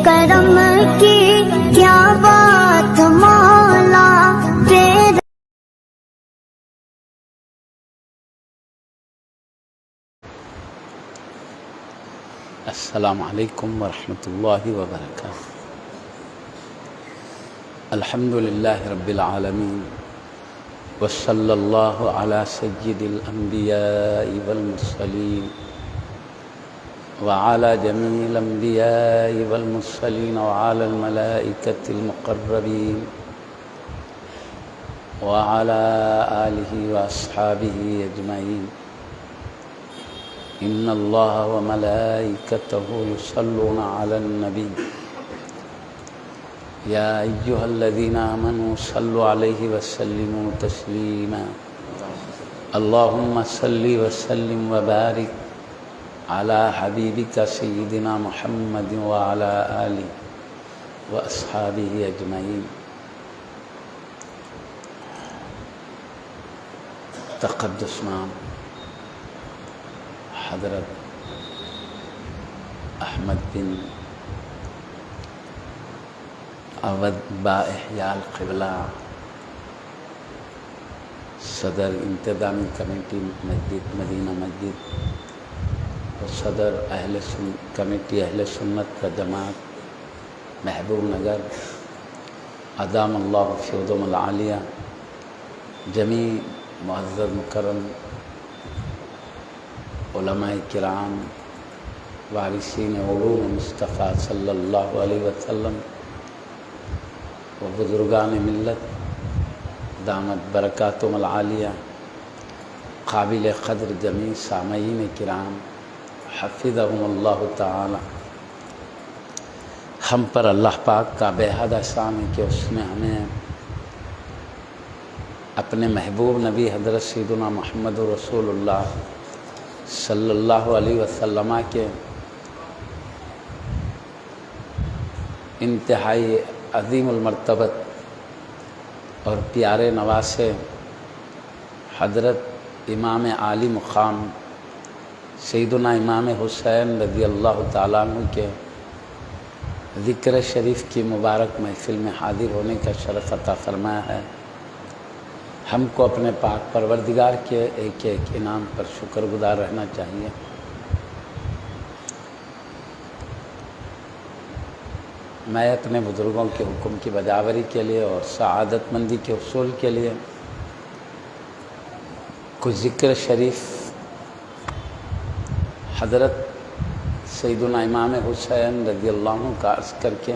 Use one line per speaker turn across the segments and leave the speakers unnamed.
کرم کی کیا بات مولا تیرے۔
السلام علیکم ورحمۃ اللہ وبرکاتہ۔ الحمد للہ رب العالمین وصلی اللہ علی سید الانبیاء والمرسلین وعلی جمیع الانبیاء والمرسلین وعلی الملائکۃ المقربین وعلی آلہ واصحابہ اجمعین۔ ان اللہ وملائکتہ یصلون علی النبی یا ایہا الذین آمنوا صلوا علیہ وسلموا تسلیما۔ اللہم صلی وسلم وبارک علی حبیبک سیدنا محمد وعلی آلہ واصحابہ اجمعین۔ تقدس نام حضرت احمد بن اودھ با احیاء القبلہ، صدر انتظامی کمیٹی مسجد مدینہ مسجد اور صدر کمیٹی اہل سنت و جماعت محبوب نگر، ادام اللہ فیضم العالیہ، جمیع معزز مکرم علماء کرام، وارثین علوم مصطفیٰ صلی اللہ علیہ وسلم و بزرگان ملت دامت برکاتہم العالیہ، قابل قدر جمیع سامعین کرام حفظہم اللہ تعالی۔ ہم پر اللہ پاک کا بے حد احسان ہے کہ اس نے ہمیں اپنے محبوب نبی حضرت سیدنا محمد رسول اللہ صلی اللہ علیہ وسلم کے انتہائی عظیم المرتبت اور پیارے نواسے حضرت امام عالی مقام سیدنا امام حسین رضی اللہ تعالیٰ عنہ کے ذکر شریف کی مبارک محفل میں حاضر ہونے کا شرف عطا فرمایا ہے۔ ہم کو اپنے پاک پروردگار کے ایک ایک انعام پر شکر گزار رہنا چاہیے۔ میں اپنے بزرگوں کے حکم کی بجاوری کے لیے اور سعادت مندی کے حصول کے لیے کچھ ذکر شریف حضرت سیدنا امام حسین رضی اللہ عنہ کا عرض کر کے،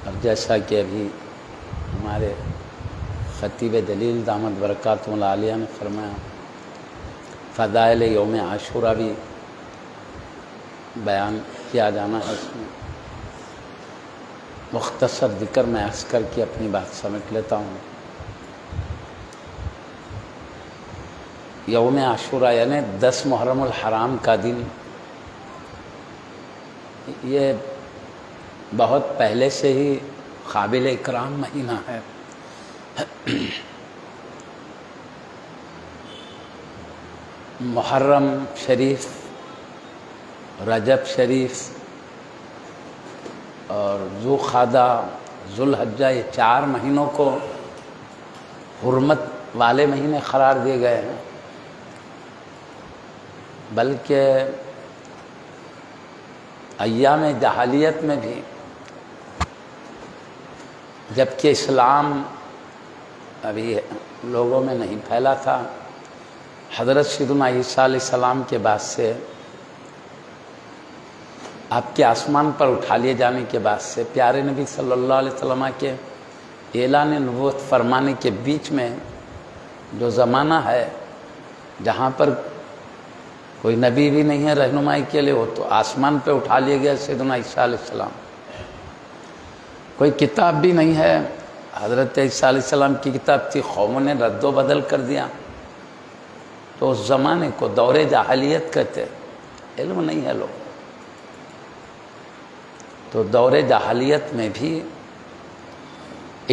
اور جیسا کہ ابھی ہمارے خطیب جلیل دامت برکاتہم العالیہ نے فرمایا، فضائل یوم عاشوراء بھی بیان کیا جانا ہے۔ اس میں مختصر ذکر میں عرض کر کے اپنی بات سمیٹ لیتا ہوں۔ یوم عاشوراء یعنی 10 محرم الحرام کا دن، یہ بہت پہلے سے ہی قابل اکرام مہینہ ہے۔ محرم شریف، رجب شریف اور ذوالقعدہ، ذوالحجہ، یہ 4 مہینوں کو حرمت والے مہینے قرار دیے گئے ہیں، بلکہ ایام جاہلیت میں بھی جبکہ اسلام ابھی لوگوں میں نہیں پھیلا تھا، حضرت سیدنا عیسیٰ علیہ السلام کے بعد سے، آپ کے آسمان پر اٹھا لیے جانے کے بعد سے، پیارے نبی صلی اللہ علیہ وسلم کے اعلان نبوت فرمانے کے بیچ میں جو زمانہ ہے جہاں پر کوئی نبی بھی نہیں ہے رہنمائی کے لیے، وہ تو آسمان پہ اٹھا لیے گیا سیدنا عیسیٰ علیہ السلام۔ کوئی کتاب بھی نہیں ہے، حضرت عیسیٰ علیہ السلام کی کتاب تھی، قوموں نے رد و بدل کر دیا، تو اس زمانے کو دور جاہلیت کہتے، علم نہیں ہے لوگ، تو دور جاہلیت میں بھی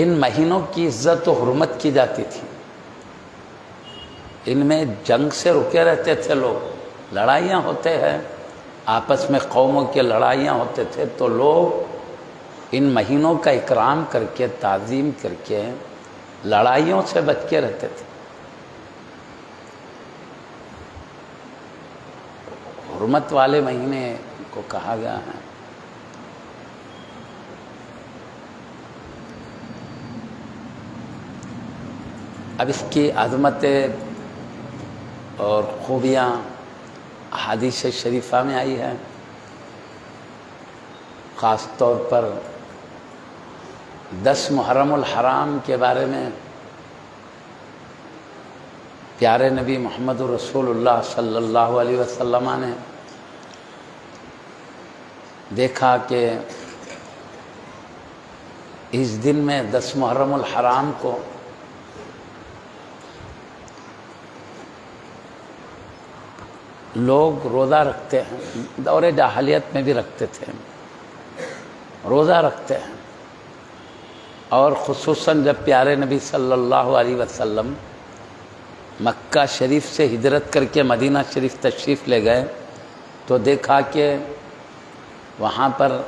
ان مہینوں کی عزت و حرمت کی جاتی تھی، ان میں جنگ سے رکے رہتے تھے لوگ، لڑائیاں ہوتے ہیں آپس میں، قوموں کی لڑائیاں ہوتے تھے، تو لوگ ان مہینوں کا اکرام کر کے، تعظیم کر کے، لڑائیوں سے بچ کے رہتے تھے۔ حرمت والے مہینے کو کہا گیا ہے۔ اب اس کی عظمتیں اور خوبیاں احادیث شریفہ میں آئی ہے، خاص طور پر 10 محرم الحرام کے بارے میں پیارے نبی محمد رسول اللہ صلی اللہ علیہ وسلم نے دیکھا کہ اس دن میں 10 محرم الحرام کو لوگ روزہ رکھتے ہیں، دور جاہلیت میں بھی رکھتے تھے، روزہ رکھتے ہیں، اور خصوصاً جب پیارے نبی صلی اللہ علیہ وسلم مکہ شریف سے ہجرت کر کے مدینہ شریف تشریف لے گئے تو دیکھا کہ وہاں پر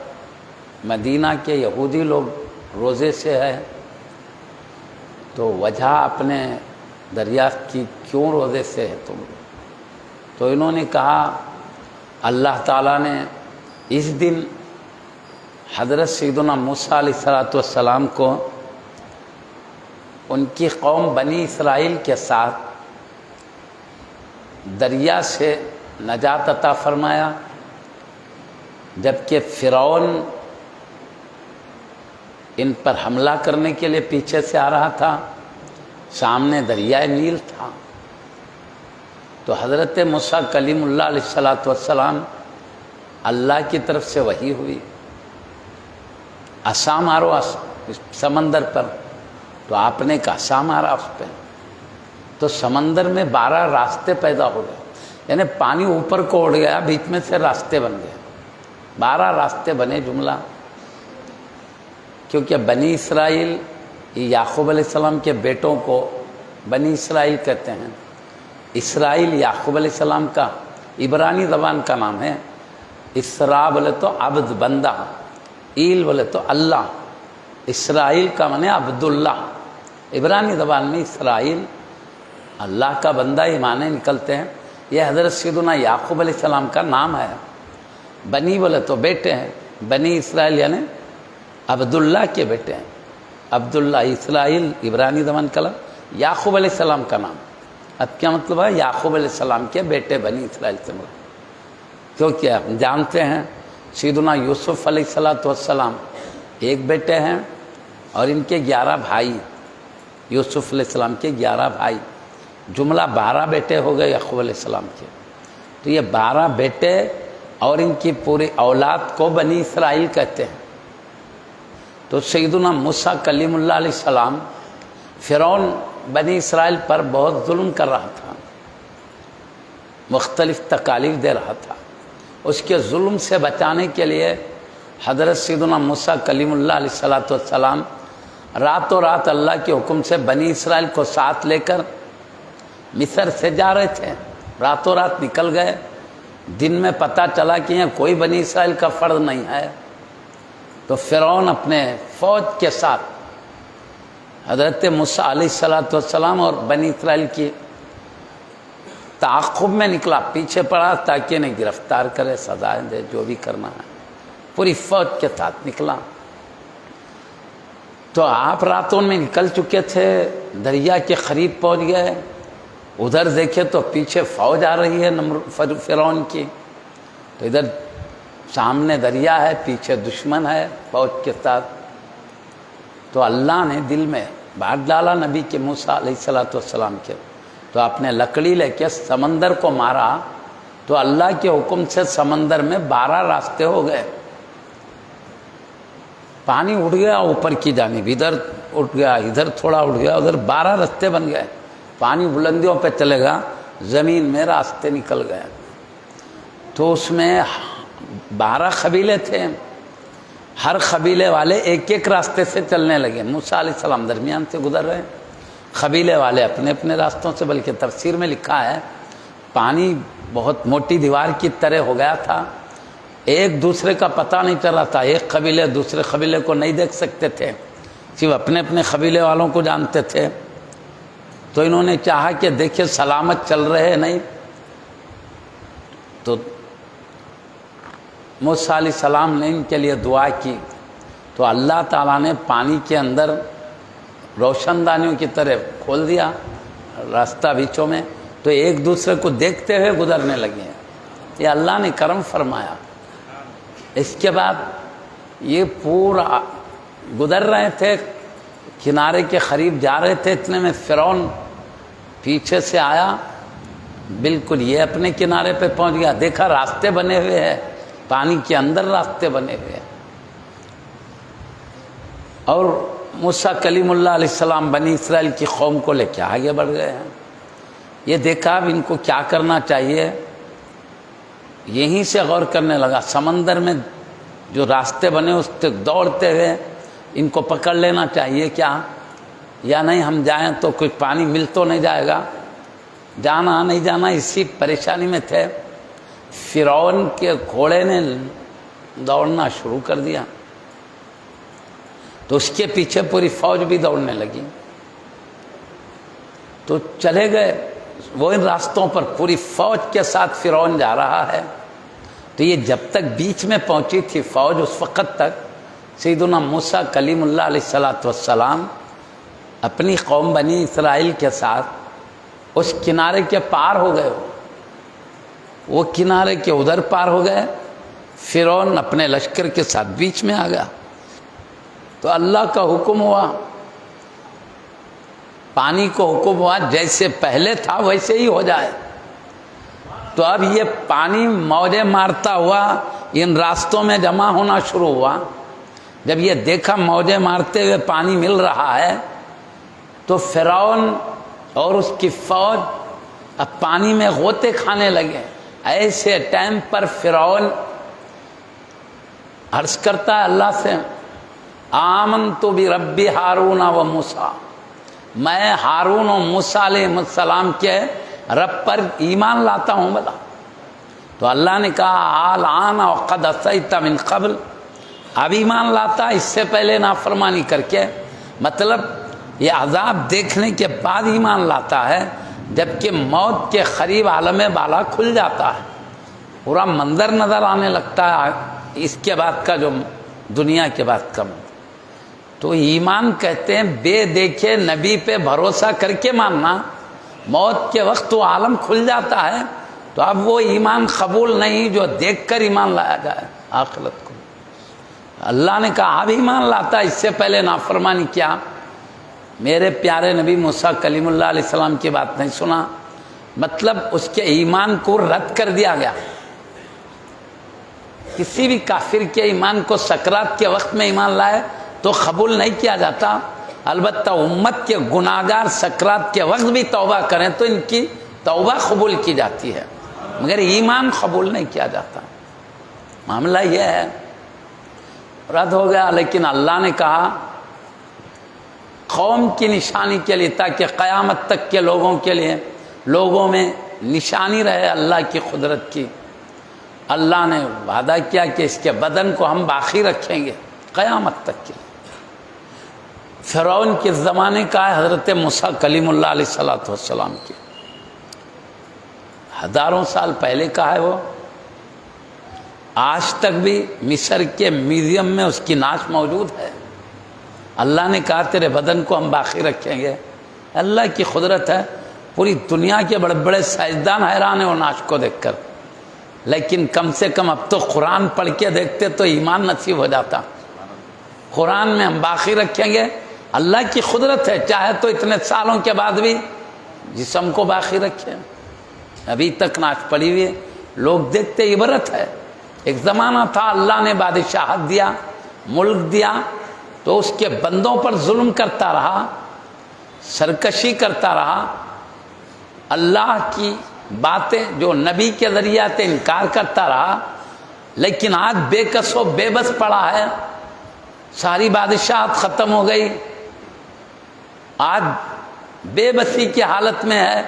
مدینہ کے یہودی لوگ روزے سے ہے، تو وجہ اپنے دریافت کی کیوں روزے سے ہے تم؟ تو انہوں نے کہا اللہ تعالیٰ نے اس دن حضرت سیدنا موسیٰ علیہ السلام کو ان کی قوم بنی اسرائیل کے ساتھ دریا سے نجات عطا فرمایا، جبکہ فرعون ان پر حملہ کرنے کے لیے پیچھے سے آ رہا تھا، سامنے دریائے نیل تھا۔ تو حضرت موسیٰ کلیم اللہ علیہ السلام اللہ کی طرف سے وحی ہوئی، عصا مارو سمندر پر، تو آپ نے کہا عصا مارا اس پہ، تو سمندر میں 12 راستے پیدا ہو گئے، یعنی پانی اوپر کو اڑ گیا، بیچ میں سے راستے بن گئے، 12 راستے بنے جملہ۔ کیونکہ بنی اسرائیل یعقوب علیہ السلام کے بیٹوں کو بنی اسرائیل کہتے ہیں۔ اسرائیل یعقوب علیہ السلام کا عبرانی زبان کا نام ہے، اسرا بولے تو عبد بندہ، ایل بولے تو اللہ، اسرائیل کا معنی عبداللہ، عبرانی زبان میں اسرائیل اللہ کا بندہ ہی معنی نکلتے ہیں۔ یہ حضرت سیدنا یعقوب علیہ السلام کا نام ہے۔ بنی بولے تو بیٹے ہیں، بنی اسرائیل یعنی عبداللہ کے بیٹے ہیں، عبداللہ اسرائیل عبرانی زبان کا لفظ، یعقوب علیہ السلام کا نام۔ اب کیا مطلب ہے؟ یعقوب علیہ السلام کے بیٹے بنی اسرائیل سے مراد، کیونکہ ہم جانتے ہیں سیدنا یوسف علیہ السلام ایک بیٹے ہیں اور ان کے 11 بھائی، یوسف علیہ السلام کے 11 بھائی، جملہ 12 بیٹے ہو گئے یعقوب علیہ السلام کے۔ تو یہ 12 بیٹے اور ان کی پوری اولاد کو بنی اسرائیل کہتے ہیں۔ تو سیدنا موسیٰ کلیم اللہ علیہ السلام، فرعون بنی اسرائیل پر بہت ظلم کر رہا تھا، مختلف تکالیف دے رہا تھا، اس کے ظلم سے بچانے کے لیے حضرت سیدنا موسیٰ کلیم اللہ علیہ السلام راتوں رات اللہ کے حکم سے بنی اسرائیل کو ساتھ لے کر مصر سے جا رہے تھے، راتوں رات نکل گئے۔ دن میں پتہ چلا کہ یہاں کوئی بنی اسرائیل کا فرد نہیں ہے، تو فرعون اپنے فوج کے ساتھ حضرت موسیٰ علیہ السلام اور بنی اسرائیل کی تعاقب میں نکلا، پیچھے پڑا تاکہ انہیں گرفتار کرے، سزائیں دے، جو بھی کرنا ہے، پوری فوج کے ساتھ نکلا۔ تو آپ راتوں میں نکل چکے تھے، دریا کے قریب پہنچ گئے، ادھر دیکھے تو پیچھے فوج آ رہی ہے فرعون کی، تو ادھر سامنے دریا ہے، پیچھے دشمن ہے فوج کے ساتھ۔ تو اللہ نے دل میں بات ڈالا نبی کے موسیٰ علیہ السلام کے، تو آپ نے لکڑی لے کے سمندر کو مارا، تو اللہ کے حکم سے سمندر میں 12 راستے ہو گئے، پانی اٹھ گیا اوپر کی جانب، ادھر اٹھ گیا، ادھر تھوڑا اٹھ گیا، ادھر 12 راستے بن گئے، پانی بلندیوں پہ چلے گا، زمین میں راستے نکل گئے۔ تو اس میں 12 قبیلے تھے، ہر قبیلے والے ایک ایک راستے سے چلنے لگے، موسیٰ علیہ السلام درمیان سے گزر رہے، قبیلے والے اپنے اپنے راستوں سے، بلکہ تفسیر میں لکھا ہے پانی بہت موٹی دیوار کی طرح ہو گیا تھا، ایک دوسرے کا پتہ نہیں چل رہا تھا، ایک قبیلے دوسرے قبیلے کو نہیں دیکھ سکتے تھے، صرف اپنے اپنے قبیلے والوں کو جانتے تھے۔ تو انہوں نے چاہا کہ دیکھیں سلامت چل رہے نہیں، تو موسیٰ علیہ السلام نے ان کے لیے دعا کی، تو اللہ تعالیٰ نے پانی کے اندر روشن دانیوں کی طرح کھول دیا راستہ بیچوں میں، تو ایک دوسرے کو دیکھتے ہوئے گزرنے لگے ہیں۔ یہ اللہ نے کرم فرمایا۔ اس کے بعد یہ پورا گزر رہے تھے، کنارے کے قریب جا رہے تھے، اتنے میں فرعون پیچھے سے آیا، بالکل یہ اپنے کنارے پہ پہنچ گیا، دیکھا راستے بنے ہوئے ہیں، پانی کے اندر راستے بنے ہوئے ہیں، اور موسیٰ کلیم اللہ علیہ السلام بنی اسرائیل کی قوم کو لے کے آگے بڑھ گئے ہیں۔ یہ دیکھا اب ان کو کیا کرنا چاہیے، یہیں سے غور کرنے لگا، سمندر میں جو راستے بنے اس تک دوڑتے ہوئے ان کو پکڑ لینا چاہیے کیا، یا نہیں ہم جائیں تو کچھ پانی مل تو نہیں جائے گا، جانا نہیں جانا اسی پریشانی میں تھے۔ فرعون کے گھوڑے نے دوڑنا شروع کر دیا، تو اس کے پیچھے پوری فوج بھی دوڑنے لگی، تو چلے گئے وہ ان راستوں پر، پوری فوج کے ساتھ فرعون جا رہا ہے۔ تو یہ جب تک بیچ میں پہنچی تھی فوج، اس وقت تک سیدنا موسیٰ کلیم اللہ علیہ السلام اپنی قوم بنی اسرائیل کے ساتھ اس کنارے کے پار ہو گئے، وہ کنارے کے ادھر پار ہو گئے، فرعون اپنے لشکر کے ساتھ بیچ میں آ گیا۔ تو اللہ کا حکم ہوا، پانی کو حکم ہوا جیسے پہلے تھا ویسے ہی ہو جائے۔ تو اب یہ پانی موجیں مارتا ہوا ان راستوں میں جمع ہونا شروع ہوا۔ جب یہ دیکھا موجیں مارتے ہوئے پانی مل رہا ہے، تو فرعون اور اس کی فوج اب پانی میں غوطے کھانے لگے۔ ایسے ٹائم پر فرعون عرض کرتا ہے اللہ سے، آمنت برب ہارون و موسیٰ، میں ہارون و موسیٰ علیہ السلام کے رب پر ایمان لاتا ہوں بلا۔ تو اللہ نے کہا الآن وقد عصیت من قبل، اب ایمان لاتا، اس سے پہلے نافرمانی کر کے، مطلب یہ عذاب دیکھنے کے بعد ایمان لاتا ہے، جبکہ موت کے قریب عالم بالا کھل جاتا ہے، پورا منظر نظر آنے لگتا ہے اس کے بعد کا، جو دنیا کے بعد کا۔ تو ایمان کہتے ہیں بے دیکھے نبی پہ بھروسہ کر کے ماننا، موت کے وقت وہ عالم کھل جاتا ہے، تو اب وہ ایمان قبول نہیں جو دیکھ کر ایمان لایا جائے آخرت کو۔ اللہ نے کہا اب ایمان لاتا، اس سے پہلے نافرمانی کیا، میرے پیارے نبی موسیٰ کلیم اللہ علیہ السلام کی بات نہیں سنا، مطلب اس کے ایمان کو رد کر دیا گیا۔ کسی بھی کافر کے ایمان کو سکرات کے وقت میں ایمان لائے تو قبول نہیں کیا جاتا، البتہ امت کے گناہگار سکرات کے وقت بھی توبہ کریں تو ان کی توبہ قبول کی جاتی ہے، مگر ایمان قبول نہیں کیا جاتا۔ معاملہ یہ ہے، رد ہو گیا۔ لیکن اللہ نے کہا قوم کی نشانی کے لیے، تاکہ قیامت تک کے لوگوں کے لیے، لوگوں میں نشانی رہے اللہ کی قدرت کی، اللہ نے وعدہ کیا کہ اس کے بدن کو ہم باقی رکھیں گے قیامت تک کے۔ فرعون کے زمانے کا ہے حضرت موسیٰ کلیم اللہ علیہ السلام کی، ہزاروں سال پہلے کا ہے وہ، آج تک بھی مصر کے میوزیم میں اس کی نعش موجود ہے۔ اللہ نے کہا تیرے بدن کو ہم باقی رکھیں گے، اللہ کی قدرت ہے، پوری دنیا کے بڑے بڑے سائنسدان حیران ہیں وہ نعش کو دیکھ کر، لیکن کم سے کم اب تو قرآن پڑھ کے دیکھتے تو ایمان نصیب ہو جاتا۔ قرآن میں ہم باقی رکھیں گے، اللہ کی قدرت ہے، چاہے تو اتنے سالوں کے بعد بھی جسم کو باقی رکھے، ابھی تک نعش پڑی ہوئی ہے، لوگ دیکھتے، عبرت ہے۔ ایک زمانہ تھا اللہ نے بادشاہت دیا، ملک دیا، تو اس کے بندوں پر ظلم کرتا رہا، سرکشی کرتا رہا، اللہ کی باتیں جو نبی کے ذریعے سے انکار کرتا رہا، لیکن آج بے کس و بے بس پڑا ہے، ساری بادشاہت ختم ہو گئی، آج بے بسی کی حالت میں ہے،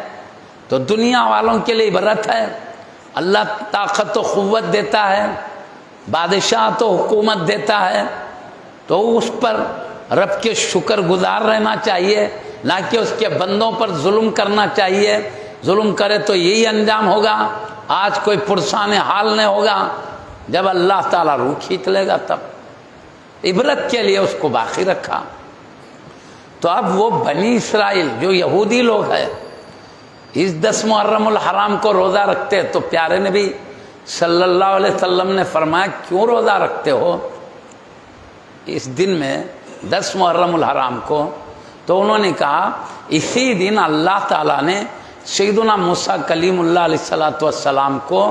تو دنیا والوں کے لیے عبرت ہے۔ اللہ طاقت و قوت دیتا ہے، بادشاہ تو حکومت دیتا ہے تو اس پر رب کے شکر گزار رہنا چاہیے، نہ کہ اس کے بندوں پر ظلم کرنا چاہیے۔ ظلم کرے تو یہی انجام ہوگا، آج کوئی پرسان حال نہیں ہوگا، جب اللہ تعالیٰ روح کھینچ لے گا تب۔ عبرت کے لیے اس کو باقی رکھا۔ تو اب وہ بنی اسرائیل جو یہودی لوگ ہیں اس 10 محرم الحرام کو روزہ رکھتے، تو پیارے نبی صلی اللہ علیہ وسلم نے فرمایا کیوں روزہ رکھتے ہو اس دن میں 10 محرم الحرام کو؟ تو انہوں نے کہا اسی دن اللہ تعالیٰ نے سیدنا موسیٰ کلیم اللہ علیہ السلام کو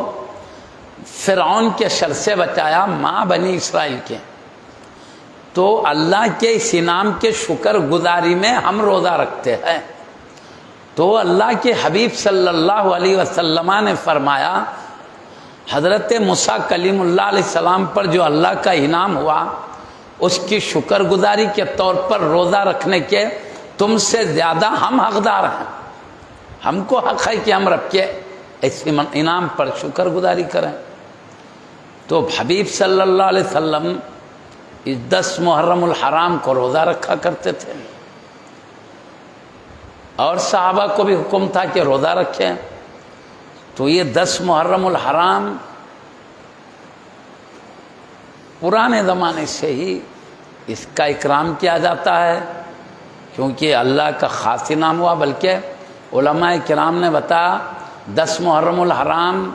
فرعون کے شر سے بچایا، ماں بنی اسرائیل کے۔ تو اللہ کے اس انعام کے شکر گزاری میں ہم روزہ رکھتے ہیں۔ تو اللہ کے حبیب صلی اللہ علیہ وسلم نے فرمایا حضرت موسیٰ کلیم اللہ علیہ السلام پر جو اللہ کا انعام ہوا اس کی شکر گزاری کے طور پر روزہ رکھنے کے تم سے زیادہ ہم حقدار ہیں۔ ہم کو حق ہے کہ ہم رب کے اس انعام پر شکر گزاری کریں۔ تو حبیب صلی اللہ علیہ وسلم اس 10 محرم الحرام کو روزہ رکھا کرتے تھے، اور صحابہ کو بھی حکم تھا کہ روزہ رکھیں۔ تو یہ 10 محرم الحرام پرانے زمانے سے ہی اس کا اکرام کیا جاتا ہے، کیونکہ اللہ کا خاص انعام ہوا۔ بلکہ علماء کرام نے بتایا 10 محرم الحرام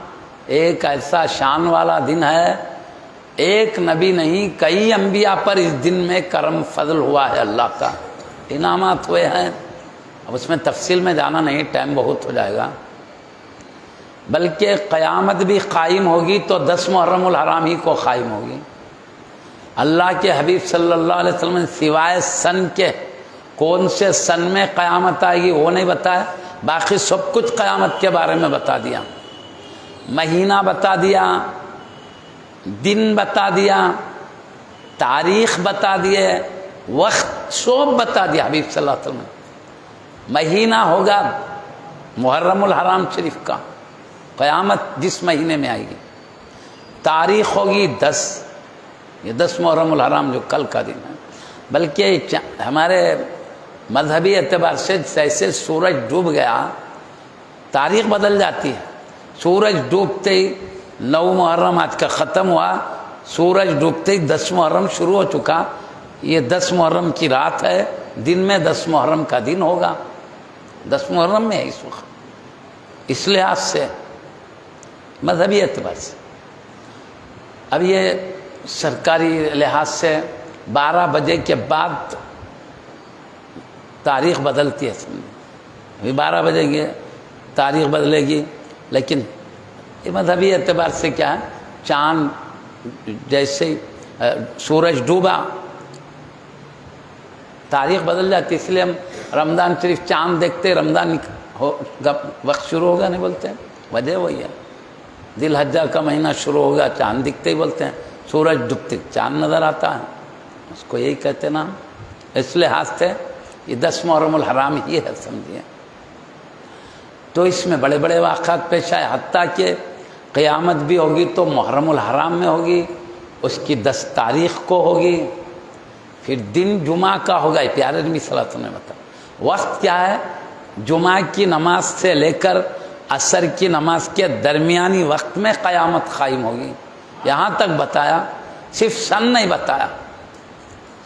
ایک ایسا شان والا دن ہے، ایک نبی نہیں کئی انبیاء پر اس دن میں کرم فضل ہوا ہے، اللہ کا انعامات ہوئے ہیں۔ اب اس میں تفصیل میں جانا نہیں، ٹائم بہت ہو جائے گا۔ بلکہ قیامت بھی قائم ہوگی تو 10 محرم الحرام ہی کو قائم ہوگی۔ اللہ کے حبیب صلی اللہ علیہ وسلم نے سوائے سن کے کون سے سن میں قیامت آئے گی وہ نہیں بتایا، باقی سب کچھ قیامت کے بارے میں بتا دیا، مہینہ بتا دیا، دن بتا دیا، تاریخ بتا دیے، وقت سب بتا دیا حبیب صلی اللہ علیہ وسلم۔ مہینہ ہوگا محرم الحرام شریف کا، قیامت جس مہینے میں آئے گی، تاریخ ہوگی 10، یہ 10 محرم الحرام جو کل کا دن ہے۔ بلکہ ہمارے مذہبی اعتبار سے جیسے سورج ڈوب گیا تاریخ بدل جاتی ہے۔ سورج ڈوبتے ہی 9 محرم آج کا ختم ہوا، سورج ڈوبتے ہی 10 محرم شروع ہو چکا۔ یہ 10 محرم کی رات ہے، دن میں 10 محرم کا دن ہوگا، 10 محرم میں ہے اس وقت، اس لحاظ سے مذہبی اعتبار سے۔ اب یہ سرکاری لحاظ سے 12 بجے کے بعد تاریخ بدلتی ہے، ابھی 12 بجے گی تاریخ بدلے گی، لیکن یہ مذہبی اعتبار سے کیا ہے، چاند جیسے سورج ڈوبا تاریخ بدل جاتی، اس لیے ہم رمضان شریف چاند دیکھتے رمضان وقت شروع ہوگا نہیں بولتے ہیں، وجہ وہی ہے۔ ذی الحجہ کا مہینہ شروع ہوگا چاند دکھتے ہی بولتے ہیں، سورج ڈوبتے چاند نظر آتا ہے، اس کو یہی کہتے نا۔ اس لحاظ سے یہ 10 محرم الحرام ہی ہے، سمجھیے۔ تو اس میں بڑے بڑے واقعات پیش آئے، حتیٰ کہ قیامت بھی ہوگی تو محرم الحرام میں ہوگی، اس کی 10 تاریخ کو ہوگی، پھر دن جمعہ کا ہوگا، پیارے نبی صلی اللہ علیہ وسلم نے بتایا۔ وقت کیا ہے، جمعہ کی نماز سے لے کر عصر کی نماز کے درمیانی وقت میں قیامت قائم ہوگی، یہاں تک بتایا۔ صرف سن نہیں بتایا،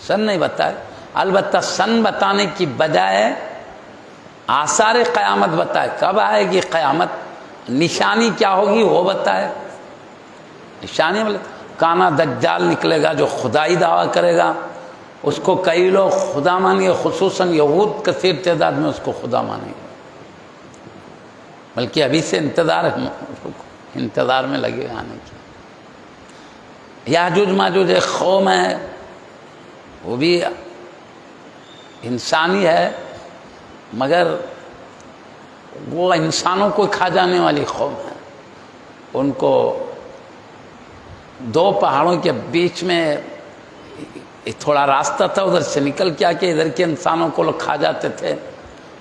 سن نہیں بتایا، البتہ سن بتانے کی بجائے آثار قیامت بتائے، کب آئے گی قیامت، نشانی کیا ہوگی وہ بتائے۔ نشانی کانا دجال نکلے گا جو خدائی دعویٰ کرے گا، اس کو کئی لوگ خدا مانیں گے، خصوصاً یہود کثیر تعداد میں اس کو خدا مانیں گے، بلکہ ابھی سے انتظار میں لگے آنے کی۔ یاجوج ماجوج ایک قوم ہے، وہ بھی انسانی ہے، مگر وہ انسانوں کو کھا جانے والی قوم ہے۔ ان کو 2 پہاڑوں کے بیچ میں تھوڑا راستہ تھا، ادھر سے نکل کیا کہ ادھر کے انسانوں کو لوگ کھا جاتے تھے۔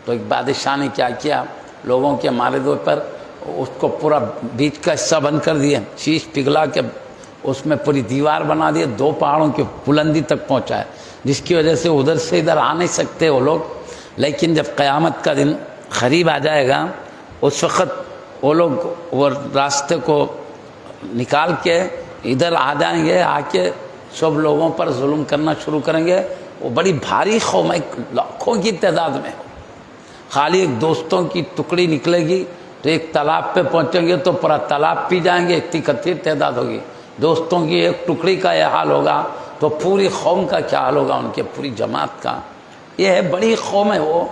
تو ایک بادشاہ نے کیا کیا، لوگوں کے مارے دو پر اس کو پورا بیچ کا حصہ بند کر دیا، شیش پگھلا کے اس میں پوری دیوار بنا دیے، 2 پہاڑوں کی بلندی تک پہنچا ہے، جس کی وجہ سے ادھر سے ادھر آ نہیں سکتے وہ لوگ۔ لیکن جب قیامت کا دن قریب آ جائے گا اس وقت وہ لوگ وہ راستے کو نکال کے ادھر آ جائیں گے، آ کے سب لوگوں پر ظلم کرنا شروع کریں گے۔ وہ بڑی بھاری قوم ہے، لاکھوں کی تعداد میں، خالی ایک دوستوں کی ٹکڑی نکلے گی تو ایک تالاب پہ پہنچیں گے تو پورا تالاب پی جائیں گے، اتنی کثیر تعداد ہوگی۔ دوستوں کی ایک ٹکڑی کا یہ حال ہوگا تو پوری قوم کا کیا حال ہوگا، ان کے پوری جماعت کا۔ یہ ہے بڑی قوم ہے، وہ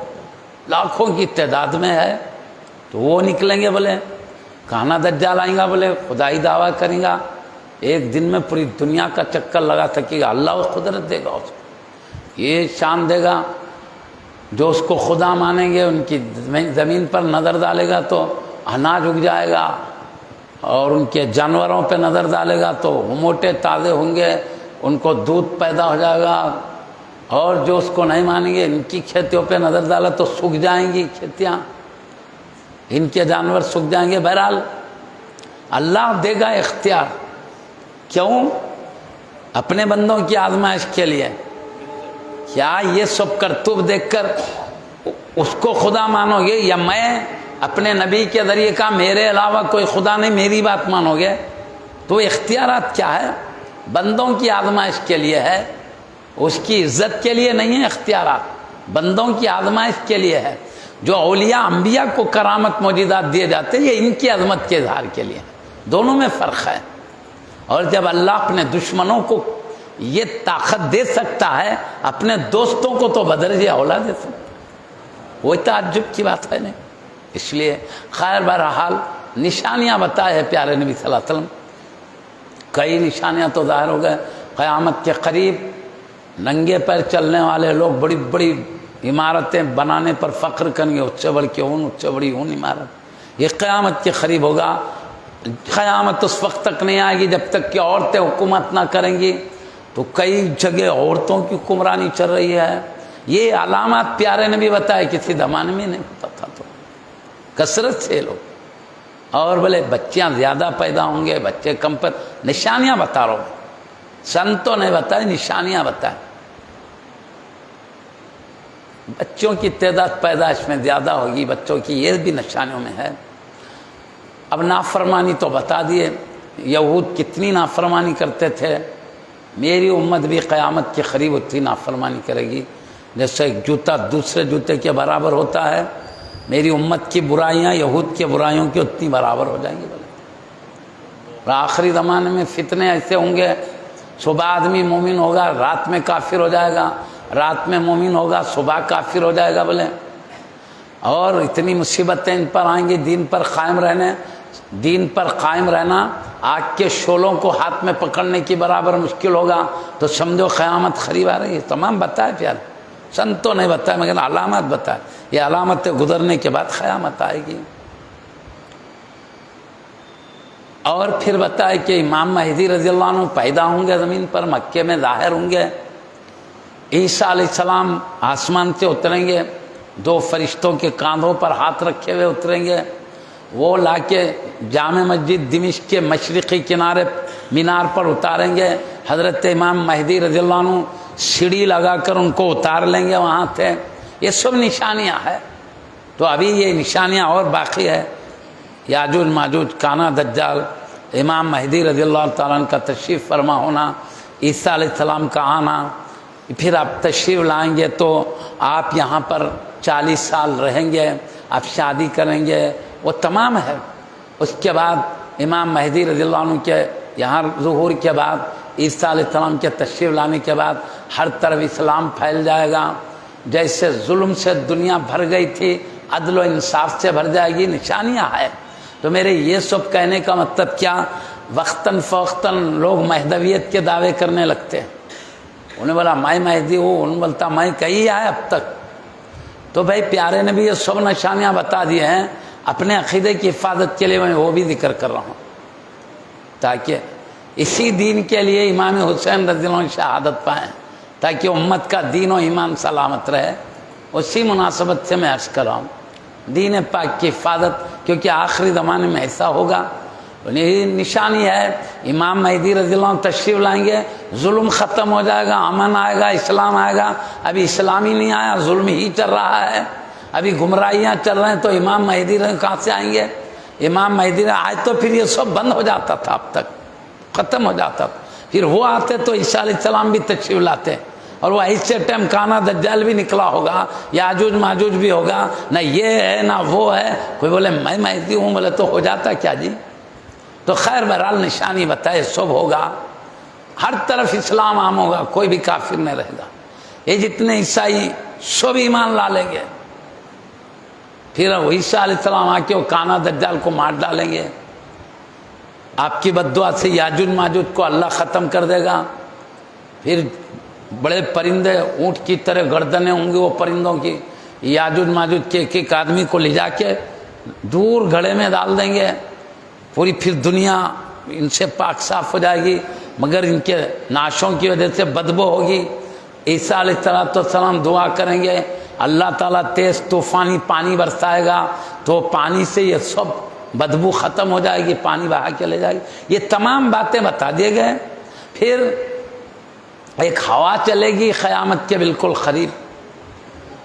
لاکھوں کی تعداد میں ہے۔ تو وہ نکلیں گے، بولے کہانا دجال آئیں گا، بولے خدائی دعویٰ کریں گا، ایک دن میں پوری دنیا کا چکر لگا سکے گا، اللہ قدرت دے گا اس کو، یہ شان دے گا۔ جو اس کو خدا مانیں گے ان کی زمین پر نظر ڈالے گا تو اناج اگ جائے گا، اور ان کے جانوروں پہ نظر ڈالے گا تو وہ موٹے تازے ہوں گے، ان کو دودھ پیدا ہو جائے گا۔ اور جو اس کو نہیں مانیں گے ان کی کھیتیوں پہ نظر ڈالا تو سوکھ جائیں گی کھیتیاں، ان کے جانور سوکھ جائیں گے۔ بہرحال اللہ دے گا اختیار، کیوں؟ اپنے بندوں کی آزمائش کے لیے۔ کیا یہ سب کرتوب دیکھ کر اس کو خدا مانو گے، یا میں اپنے نبی کے ذریعے کا میرے علاوہ کوئی خدا نہیں میری بات مانو گے؟ تو اختیارات کیا ہے؟ بندوں کی آزمائش کے لیے ہے، اس کی عزت کے لیے نہیں ہے۔ اختیارات بندوں کی آزمائش کے لیے ہے۔ جو اولیاء انبیاء کو کرامت معجزات دیے جاتے ہیں یہ ان کی عظمت کے اظہار کے لیے، دونوں میں فرق ہے۔ اور جب اللہ اپنے دشمنوں کو یہ طاقت دے سکتا ہے، اپنے دوستوں کو تو بدرجہ اولا دے سکتا، وہ تعجب کی بات ہے نہیں۔ اس لیے خیر بہرحال نشانیاں بتائے ہیں پیارے نبی صلی اللہ علیہ وسلم، کئی نشانیاں تو ظاہر ہو گئے۔ قیامت کے قریب ننگے پیر چلنے والے لوگ بڑی بڑی عمارتیں بنانے پر فخر کریں گے، اس سے بڑھ کے اون، اس سے بڑی اون عمارت۔ یہ قیامت کے قریب ہوگا۔ قیامت اس وقت تک نہیں آئے گی جب تک کہ عورتیں حکومت نہ کریں گی، تو کئی جگہ عورتوں کی حکمرانی چل رہی ہے۔ یہ علامات پیارے نبی بتائے، کسی زمانے میں نہیں ہوتا تھا، تو کثرت سے لوگ، اور بولے بچیاں زیادہ پیدا ہوں گے، بچے کم پر، نشانیاں بتا رہا ہوں، سنتوں نے بتائے، نشانیاں بتائے۔ بچوں کی تعداد پیدائش میں زیادہ ہوگی، بچوں کی یہ بھی نشانیوں میں ہے۔ اب نافرمانی تو بتا دیے، یہود کتنی نافرمانی کرتے تھے، میری امت بھی قیامت کے قریب اتنی نافرمانی کرے گی جیسے ایک جوتا دوسرے جوتے کے برابر ہوتا ہے۔ میری امت کی برائیاں یہود کے برائیوں کی اتنی برابر ہو جائیں گی۔ اور آخری زمانے میں فتنے ایسے ہوں گے، صبح آدمی مومن ہوگا رات میں کافر ہو جائے گا، رات میں مومن ہوگا صبح کافر ہو جائے گا، بولے۔ اور اتنی مصیبتیں ان پر آئیں گی، دین پر قائم رہنا آگ کے شعلوں کو ہاتھ میں پکڑنے کی برابر مشکل ہوگا۔ تو سمجھو قیامت قریب آ رہی ہے۔ تمام بتائے پیار، سنتوں نے بتایا مگر علامات بتائے، یہ علامتیں گزرنے کے بعد قیامت آئے گی۔ اور پھر بتائے کہ امام مہدی رضی اللہ عنہ پیدا ہوں گے زمین پر، مکے میں ظاہر ہوں گے۔ عیسیٰ علیہ السلام آسمان سے اتریں گے، 2 فرشتوں کے کاندھوں پر ہاتھ رکھے ہوئے اتریں گے، وہ لا کے جامع مسجد دمشق کے مشرقی کنارے مینار پر اتاریں گے۔ حضرت امام مہدی رضی اللہ عنہ سیڑھی لگا کر ان کو اتار لیں گے وہاں سے۔ یہ سب نشانیاں ہیں۔ تو ابھی یہ نشانیاں اور باقی ہے، یاجوج ماجوج، کانا دجال، امام مہدی رضی اللہ تعالیٰ عنہ کا تشریف فرما ہونا، عیسیٰ علیہ السلام کا آنا۔ پھر آپ تشریف لائیں گے تو آپ یہاں پر 40 سال رہیں گے، آپ شادی کریں گے، وہ تمام ہے۔ اس کے بعد امام مہدی رضی اللہ عنہ کے یہاں ظہور کے بعد، عیسیٰ علیہ السلام کے تشریف لانے کے بعد ہر طرف اسلام پھیل جائے گا۔ جیسے ظلم سے دنیا بھر گئی تھی، عدل و انصاف سے بھر جائے گی۔ نشانیاں ہیں۔ تو میرے یہ سب کہنے کا مطلب کیا، وقتاً فوقتاً لوگ مہدویت کے دعوے کرنے لگتے ہیں۔ انہیں بولا میں مہدی ہوں، انہوں بولتا میں کہیں آئے اب تک۔ تو بھائی پیارے نبی یہ سب نشانیاں بتا دیے ہیں، اپنے عقیدے کی حفاظت کے لیے میں وہ بھی ذکر کر رہا ہوں، تاکہ اسی دین کے لیے امام حسین رضی اللہ عنہ شہادت پائیں، تاکہ امت کا دین و ایمان سلامت رہے۔ اسی مناسبت سے میں عرض کر رہا ہوں، دین پاک کی حفاظت، کیونکہ آخری زمانے میں ایسا ہوگا یہی نشانی ہے امام مہدی رضی اللہ عنہ تشریف لائیں گے، ظلم ختم ہو جائے گا، امن آئے گا، اسلام آئے گا۔ ابھی اسلام ہی نہیں آیا، ظلم ہی چل رہا ہے، ابھی گمراہیاں چل رہے ہیں، تو امام مہدی کہاں سے آئیں گے؟ امام مہدی آئے تو پھر یہ سب بند ہو جاتا تھا، اب تک ختم ہو جاتا تھا۔ پھر وہ آتے تو عیسیٰ علیہ السلام بھی تشریف لاتے، اور وہ ایسے ٹائم کانا دجال بھی نکلا ہوگا، یاجوج ماجوج بھی ہوگا، نہ یہ ہے نہ وہ ہے۔ کوئی بولے میں مہدی ہوں، بولے تو ہو جاتا کیا جی؟ تو خیر بہرحال نشانی بتائے سب ہوگا، ہر طرف اسلام عام ہوگا، کوئی بھی کافر نہیں رہے گا۔ یہ جتنے عیسائی سب ایمان لا لیں گے، پھر عیسیٰ علیہ السلام آ کے وہ کانا دجال کو مار ڈالیں گے۔ آپ کی بد دعا سے یاجوج ماجوج کو اللہ ختم کر دے گا۔ پھر بڑے پرندے اونٹ کی طرح گردنیں ہوں گی وہ پرندوں کی، یاجوج ماجوج کے ایک ایک آدمی کو لے جا کے دور گھڑے میں ڈال دیں گے، پوری پھر دنیا ان سے پاک صاف ہو جائے گی، مگر ان کے ناشوں کی وجہ سے بدبو ہوگی۔ عیسیٰ علیہ السلام دعا کریں گے، اللہ تعالیٰ تیز طوفانی پانی برسائے گا، تو پانی سے یہ سب بدبو ختم ہو جائے گی، پانی بہا کے لے جائے گی۔ یہ تمام باتیں بتا دیے گئے۔ پھر ایک ہوا چلے گی قیامت کے بالکل قریب،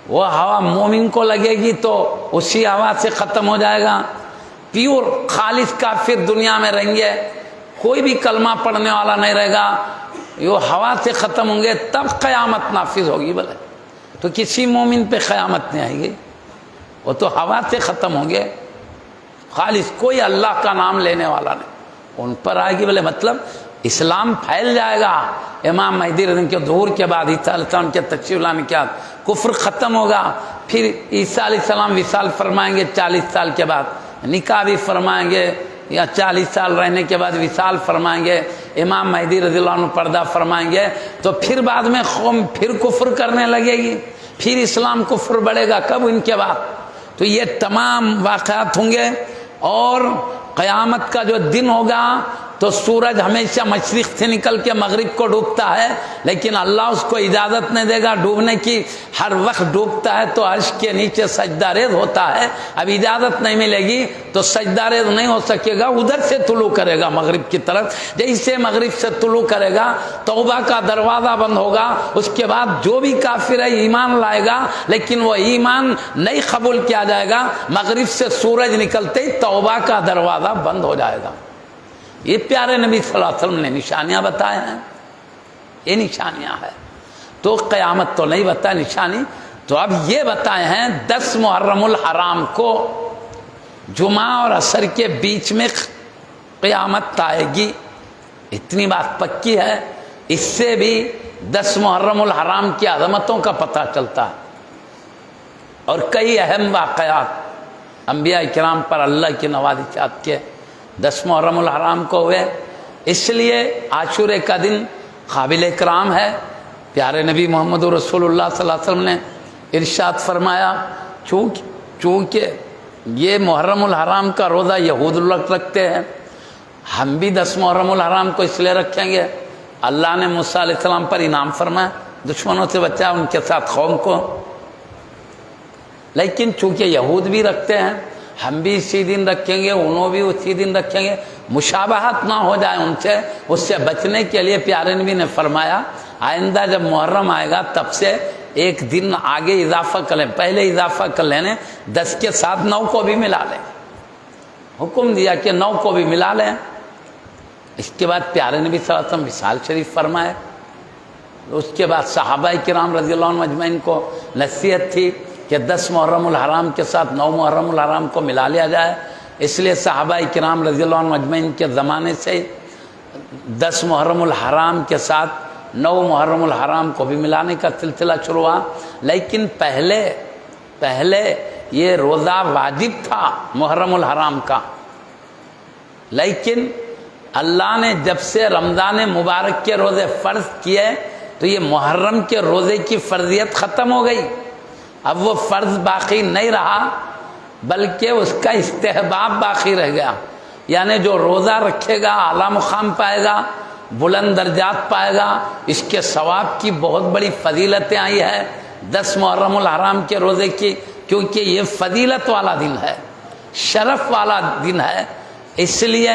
وہ ہوا مومن کو لگے گی تو اسی ہوا سے ختم ہو جائے گا۔ پیور خالص کافر دنیا میں رہیں گے، کوئی بھی کلمہ پڑھنے والا نہیں رہے گا، یہ ہوا سے ختم ہوں گے، تب قیامت نافذ ہوگی۔ بولے تو کسی مومن پہ قیامت نہیں آئے گی، وہ تو ہوا سے ختم ہوں گے، خالص کوئی اللہ کا نام لینے والا نہیں ان پر آئے گی۔ بولے مطلب اسلام پھیل جائے گا امام مہدی رضی اللہ عنہ کے ظہور کے بعد، عیسیٰ علیہ السلام کے تشریف لانے کے بعد کفر ختم ہوگا۔ پھر عیسیٰ علیہ السلام وصال فرمائیں گے 40 سال کے بعد، نکاح بھی فرمائیں گے، یا 40 سال رہنے کے بعد وصال فرمائیں گے، امام مہدی رضی اللہ عنہ پردہ فرمائیں گے، تو پھر بعد میں قوم پھر کفر کرنے لگے گی، پھر اسلام کفر بڑھے گا۔ کب؟ ان کے بعد۔ تو یہ تمام واقعات ہوں گے، اور قیامت کا جو دن ہوگا تو سورج ہمیشہ مشرق سے نکل کے مغرب کو ڈوبتا ہے، لیکن اللہ اس کو اجازت نہیں دے گا ڈوبنے کی۔ ہر وقت ڈوبتا ہے تو عرش کے نیچے سجدہ ریز ہوتا ہے، اب اجازت نہیں ملے گی تو سجدہ ریز نہیں ہو سکے گا، ادھر سے طلوع کرے گا مغرب کی طرف۔ جیسے مغرب سے طلوع کرے گا توبہ کا دروازہ بند ہوگا، اس کے بعد جو بھی کافر ہے ایمان لائے گا، لیکن وہ ایمان نہیں قبول کیا جائے گا، مغرب سے سورج نکلتے ہی توبہ کا دروازہ بند ہو جائے گا۔ یہ پیارے نبی صلی اللہ علیہ وسلم نے نشانیاں بتائے ہیں، یہ نشانیاں ہیں۔ تو قیامت تو نہیں بتائے نشانی، تو اب یہ بتائے ہیں 10 محرم الحرام کو جمعہ اور عصر کے بیچ میں قیامت آئے گی، اتنی بات پکی ہے۔ اس سے بھی 10 محرم الحرام کی عظمتوں کا پتہ چلتا ہے، اور کئی اہم واقعات انبیاء کرام پر اللہ کی نوازشات کے 10 محرم الحرام کو ہوئے۔ اس لیے عاشورے کا دن قابل اکرام ہے۔ پیارے نبی محمد رسول اللہ صلی اللہ علیہ وسلم نے ارشاد فرمایا، چونکہ یہ محرم الحرام کا روزہ یہود لوگ رکھتے ہیں، ہم بھی 10 محرم الحرام کو اس لیے رکھیں گے، اللہ نے موسیٰ علیہ السلام پر انعام فرمایا، دشمنوں سے بچایا ان کے ساتھ قوم کو۔ لیکن چونکہ یہود بھی رکھتے ہیں، ہم بھی اسی دن رکھیں گے، انہوں بھی اسی دن رکھیں گے، مشابہت نہ ہو جائے ان سے، اس سے بچنے کے لیے پیارے نبی نے فرمایا آئندہ جب محرم آئے گا تب سے ایک دن آگے اضافہ کر لیں، پہلے اضافہ کر لینے، 10 کے ساتھ 9 کو بھی ملا لیں، حکم دیا کہ 9 کو بھی ملا لیں۔ اس کے بعد پیارے نبی صلی اللہ علیہ وسلم وصال شریف فرمائے، اس کے بعد صحابہ کرام رضی اللہ عنہ اجمعین کو نصیحت تھی کہ 10 محرم الحرام کے ساتھ 9 محرم الحرام کو ملا لیا جائے، اس لیے صحابہ کرام رضی اللہ عنہ اجمعین کے زمانے سے 10 محرم الحرام کے ساتھ 9 محرم الحرام کو بھی ملانے کا سلسلہ شروع ہوا۔ لیکن پہلے یہ روزہ واجب تھا محرم الحرام کا، لیکن اللہ نے جب سے رمضان مبارک کے روزے فرض کیے تو یہ محرم کے روزے کی فرضیت ختم ہو گئی، اب وہ فرض باقی نہیں رہا بلکہ اس کا استحباب باقی رہ گیا، یعنی جو روزہ رکھے گا اعلیٰ مقام پائے گا، بلند درجات پائے گا، اس کے ثواب کی بہت بڑی فضیلتیں آئی ہے 10 محرم الحرام کے روزے کی، کیونکہ یہ فضیلت والا دن ہے، شرف والا دن ہے، اس لیے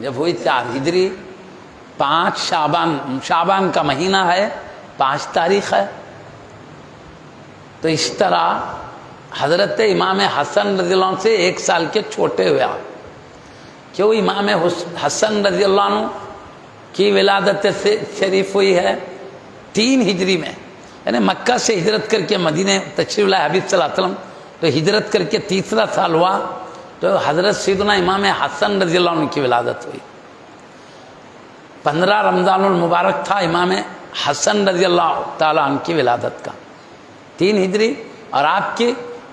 جب ہوئی 4 ہجری 5 شعبان کا مہینہ ہے، 5 تاریخ ہے، تو اس طرح حضرت امام حسن رضی اللہ عنہ سے 1 سال کے چھوٹے ہوئے آپ. کیوں امام حسن رضی اللہ عنہ کی ولادت شریف ہوئی ہے 3 ہجری میں، یعنی مکہ سے ہجرت کر کے مدینہ تشریف لائے حبیب صلی اللہ علیہ وسلم، تو ہجرت کر کے 3 سال ہوا تو حضرت سیدنا امام حسن رضی اللہ عنہ کی ولادت ہوئی. 15 رمضان المبارک تھا امام حسن رضی اللہ تعالیٰ عنہ کی ولادت کا، 3 ہجری، اور آپ کی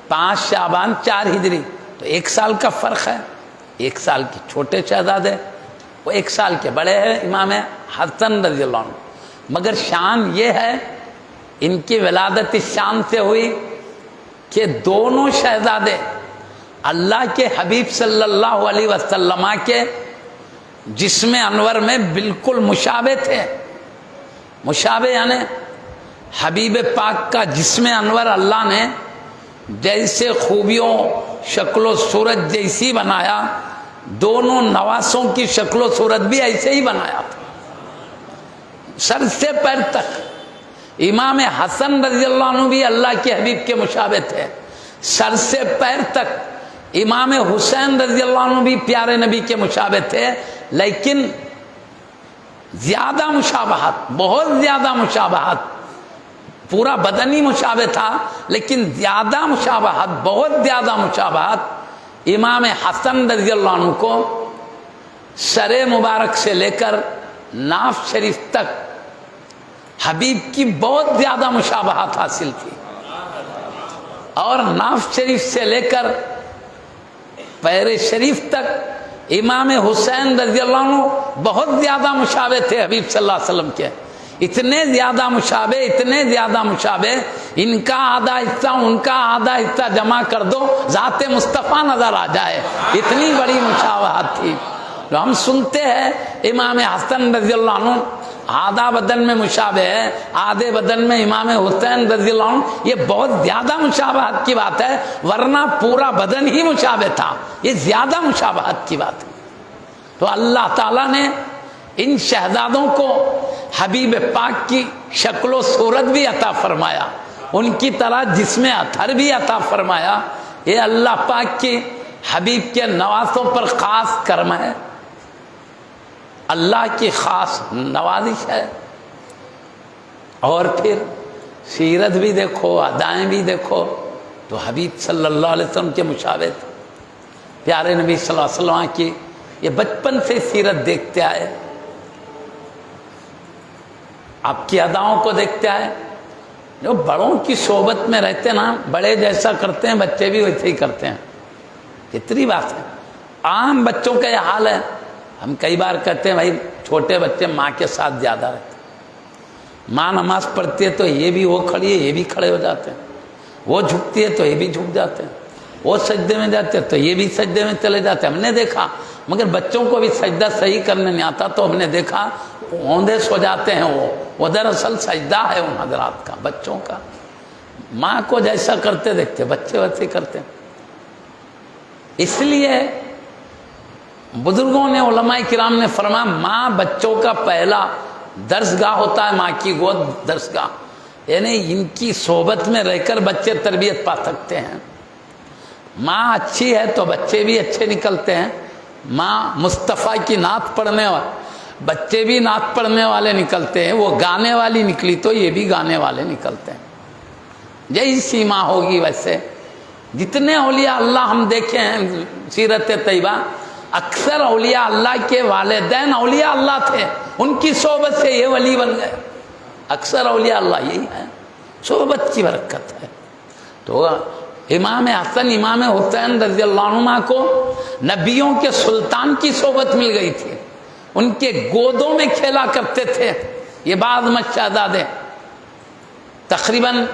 5 شعبان 4 ہجری، تو 1 سال کا فرق ہے. 1 سال کے چھوٹے شہزادے، وہ 1 سال کے بڑے ہیں امام حسن رضی اللہ عنہ. مگر شان یہ ہے ان کی ولادت اس شان سے ہوئی کہ دونوں شہزادے اللہ کے حبیب صلی اللہ علیہ وسلم کے جسم انور میں بالکل مشابہ تھے. مشابہ یعنی حبیب پاک کا جسم انور اللہ نے جیسے خوبیوں شکل و صورت جیسی بنایا، دونوں نواسوں کی شکل و صورت بھی ایسے ہی بنایا تھا. سر سے پیر تک امام حسن رضی اللہ عنہ بھی اللہ کے حبیب کے مشابہ تھے، سر سے پیر تک. امام حسین رضی اللہ عنہ بھی پیارے نبی کے مشابہ تھے، لیکن زیادہ مشابہت، بہت زیادہ مشابہت، پورا بدن ہی مشابہ تھا لیکن زیادہ مشابہت، بہت زیادہ مشابہت امام حسن رضی اللہ عنہ کو سر مبارک سے لے کر ناف شریف تک حبیب کی بہت زیادہ مشابہت حاصل تھی، اور ناف شریف سے لے کر پیر شریف تک امام حسین رضی اللہ عنہ بہت زیادہ مشابہ تھے حبیب صلی اللہ علیہ وسلم کے. اتنے زیادہ مشابہ، اتنے زیادہ مشابہ، ان کا آدھا حصہ ان کا آدھا حصہ جمع کر دو ذات مصطفیٰ نظر آ جائے، اتنی بڑی مشابہت تھی. جو ہم سنتے ہیں امام حسن رضی اللہ عنہ آدھا بدن میں مشابہ ہے، آدھے بدن میں امام حسین رضی اللہ عنہ، یہ بہت زیادہ مشابہت کی بات ہے، ورنہ پورا بدن ہی مشابہ تھا، یہ زیادہ مشابہت کی بات ہے. تو اللہ تعالیٰ نے ان شہزادوں کو حبیب پاک کی شکل و صورت بھی عطا فرمایا، ان کی طرح جسم اطہر بھی عطا فرمایا. یہ اللہ پاک کی حبیب کے نوازوں پر خاص کرم ہے، اللہ کی خاص نوازش ہے. اور پھر سیرت بھی دیکھو، ادائیں بھی دیکھو، تو حبیب صلی اللہ علیہ وسلم کے مشابہ تھے. پیارے نبی صلی اللہ علیہ وسلم کی یہ بچپن سے سیرت دیکھتے آئے، آپ کی اداؤں کو دیکھتے آئے. جو بڑوں کی صحبت میں رہتے نا، بڑے جیسا کرتے ہیں بچے بھی ویسے ہی کرتے ہیں. کتنی بات ہے، عام بچوں کا یہ حال ہے. ہم کئی بار کہتے ہیں بھائی چھوٹے بچے ماں کے ساتھ زیادہ رہتے ہیں، ماں نماز پڑھتی ہے تو یہ بھی وہ کھڑی ہے یہ بھی کھڑے ہو جاتے ہیں، وہ جھکتی ہے تو یہ بھی جھک جاتے ہیں، وہ سجدے میں جاتے ہیں تو یہ بھی سجدے میں چلے جاتے ہیں. ہم نے دیکھا، مگر بچوں کو بھی سجدہ صحیح کرنے نہیں آتا تو ہم نے دیکھا اوندے سو جاتے ہیں. وہ دراصل سجدہ ہے ان حضرات کا، بچوں کا. ماں کو جیسا کرتے دیکھتے بچے ویسے کرتے. اس لیے بزرگوں نے، علماء کرام نے فرمایا ماں بچوں کا پہلا درسگاہ ہوتا ہے، ماں کی گود درسگاہ. یعنی ان کی صحبت میں رہ کر بچے تربیت پا سکتے ہیں. ماں اچھی ہے تو بچے بھی اچھے نکلتے ہیں. ماں مصطفیٰ کی نعت پڑھنے والے، بچے بھی نعت پڑھنے والے نکلتے ہیں. وہ گانے والی نکلی تو یہ بھی گانے والے نکلتے ہیں. جیسی ماں ہوگی ویسے. جتنے اولیاء اللہ ہم دیکھے ہیں سیرت طیبہ، اکثر اولیاء اللہ کے والدین اولیاء اللہ تھے، ان کی صحبت سے یہ ولی بن گئے. اکثر اولیاء اللہ یہی ہے، صحبت کی برکت ہے. تو امام حسن امام حسین رضی اللہ عنہ کو نبیوں کے سلطان کی صحبت مل گئی تھی، ان کے گودوں میں کھیلا کرتے تھے. یہ بعض شہزادے تقریباً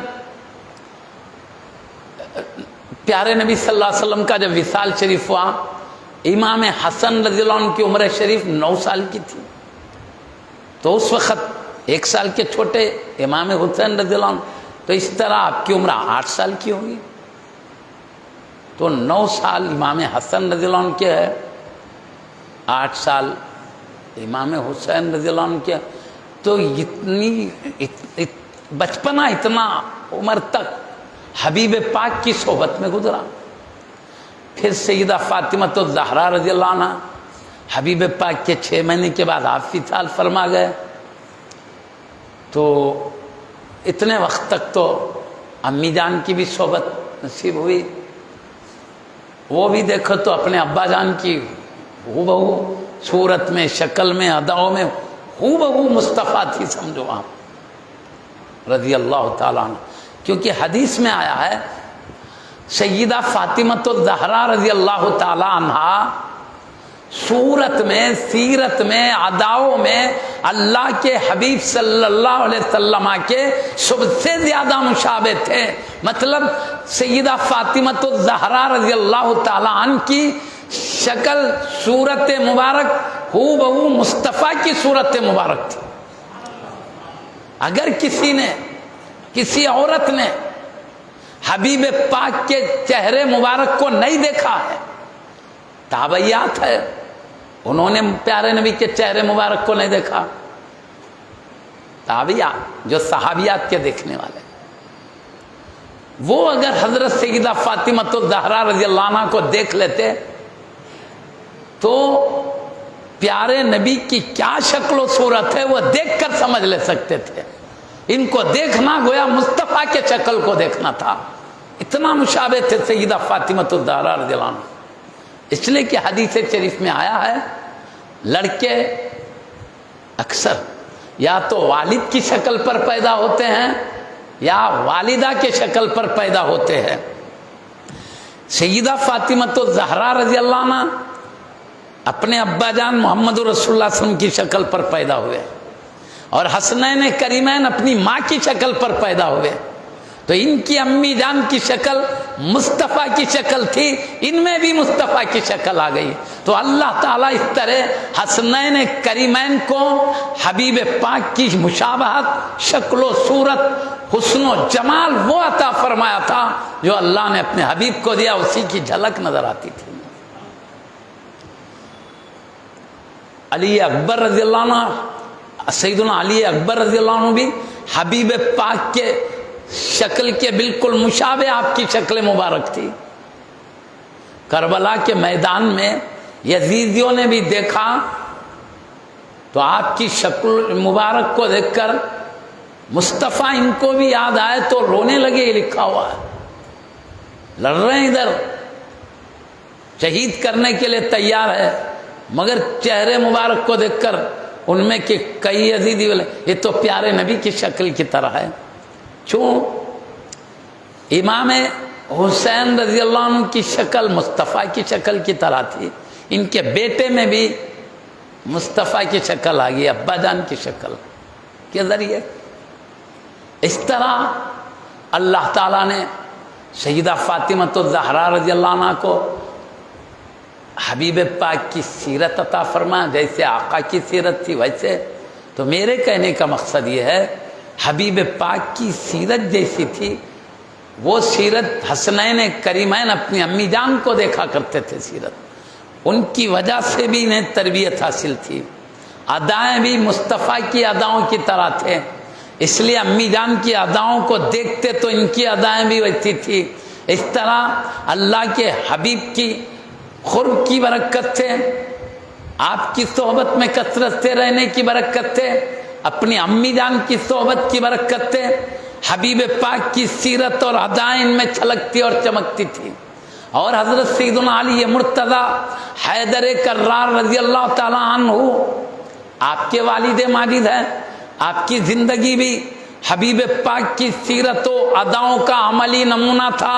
پیارے نبی صلی اللہ علیہ وسلم کا جب وصال شریف ہوا، امام حسن رضی اللہ عنہ کی عمر شریف 9 سال کی تھی. تو اس وقت 1 سال کے چھوٹے امام حسین رضی اللہ عنہ، تو اس طرح آپ کی عمر 8 سال کی ہوگی. تو 9 سال امام حسن رضی اللہ عنہ کے ہے. 8 سال امام حسین رضی اللہ عنہ کے، تو اتنی بچپنا اتنا عمر تک حبیب پاک کی صحبت میں گزرا۔ پھر سیدہ فاطمہ الزہرا رضی اللہ عنہ حبیب پاک کے 6 مہینے کے بعد آپ وصال فرما گئے۔ تو اتنے وقت تک تو امی جان کی بھی صحبت نصیب ہوئی، وہ بھی دیکھو تو اپنے ابا جان کی ہو بہو صورت میں، شکل میں، اداؤں میں ہو بہو مصطفیٰ تھی، سمجھو آپ رضی اللہ تعالیٰ عنہ۔ کیونکہ حدیث میں آیا ہے سیدہ فاطمہ الزہرا رضی اللہ تعالیٰ عنہ صورت میں، سیرت میں، اداؤں میں اللہ کے حبیب صلی اللہ علیہ وسلم کے سب سے زیادہ مشابہ تھے۔ مطلب سیدہ فاطمہ الزہرا رضی اللہ تعالیٰ عنہ کی شکل، صورت مبارک ہو بہو مصطفیٰ کی صورت مبارک تھی۔ اگر کسی عورت نے حبیب پاک کے چہرے مبارک کو نہیں دیکھا ہے، تابعیات ہے، انہوں نے پیارے نبی کے چہرے مبارک کو نہیں دیکھا، تابعیات جو صحابیات کے دیکھنے والے، وہ اگر حضرت سیدہ فاطمہ الزہرا رضی اللہ عنہ کو دیکھ لیتے تو پیارے نبی کی کیا شکل و صورت ہے وہ دیکھ کر سمجھ لے سکتے تھے۔ ان کو دیکھنا گویا مصطفیٰ کے شکل کو دیکھنا تھا، اتنا مشابہ تھے سیدہ فاطمہ الزہرا رضی اللہ عنہ۔ اس لیے کہ حدیث شریف میں آیا ہے لڑکے اکثر یا تو والد کی شکل پر پیدا ہوتے ہیں یا والدہ کے شکل پر پیدا ہوتے ہیں۔ سیدہ فاطمہ الزہرا رضی اللہ عنہ اپنے ابا جان محمد رسول اللہ صلی اللہ علیہ وسلم کی شکل پر پیدا ہوئے، اور حسنین کریمین اپنی ماں کی شکل پر پیدا ہوئے، تو ان کی امی جان کی شکل مصطفیٰ کی شکل تھی، ان میں بھی مصطفیٰ کی شکل آ گئی۔ تو اللہ تعالیٰ اس طرح حسنین کریمین کو حبیب پاک کی مشابہت، شکل و صورت، حسن و جمال وہ عطا فرمایا تھا جو اللہ نے اپنے حبیب کو دیا، اسی کی جھلک نظر آتی تھی۔ علی اکبر رضی اللہ عنہ، سیدنا علی اکبر رضی اللہ عنہ بھی حبیب پاک کے شکل کے بالکل مشابہ آپ کی شکل مبارک تھی۔ کربلا کے میدان میں یزیدیوں نے بھی دیکھا تو آپ کی شکل مبارک کو دیکھ کر مصطفیٰ ان کو بھی یاد آئے تو رونے لگے، یہ لکھا ہوا ہے، لڑ رہے ہیں ادھر، شہید کرنے کے لیے تیار ہے، مگر چہرے مبارک کو دیکھ کر ان میں کہ کئی یزیدی والے یہ تو پیارے نبی کی شکل کی طرح ہے۔ کیوں؟ امام حسین رضی اللہ عنہ کی شکل مصطفیٰ کی شکل کی طرح تھی، ان کے بیٹے میں بھی مصطفیٰ کی شکل آ گئی، ابا جان کی شکل کے ذریعے۔ اس طرح اللہ تعالیٰ نے سیدہ فاطمہ الزہرا رضی اللہ عنہ کو حبیب پاک کی سیرت عطا فرما، جیسے آقا کی سیرت تھی ویسے۔ تو میرے کہنے کا مقصد یہ ہے حبیب پاک کی سیرت جیسی تھی، وہ سیرت حسنین کریمین اپنی امی جان کو دیکھا کرتے تھے، سیرت ان کی وجہ سے بھی انہیں تربیت حاصل تھی، ادائیں بھی مصطفیٰ کی اداؤں کی طرح تھے، اس لیے امی جان کی اداؤں کو دیکھتے تو ان کی ادائیں بھی ویسی تھی۔ اس طرح اللہ کے حبیب کی قرب کی برکت سے، آپ کی صحبت میں کثرت سے رہنے کی برکت سے، اپنی امی جان کی صحبت کی برکت سے حبیب پاک کی سیرت اور ادائیں ان میں چھلکتی اور چمکتی تھی۔ اور حضرت سیدنا علی مرتضیٰ حیدر کرار رضی اللہ تعالیٰ عنہ آپ کے والد ماجد ہیں، آپ کی زندگی بھی حبیب پاک کی سیرت و اداؤں کا عملی نمونہ تھا۔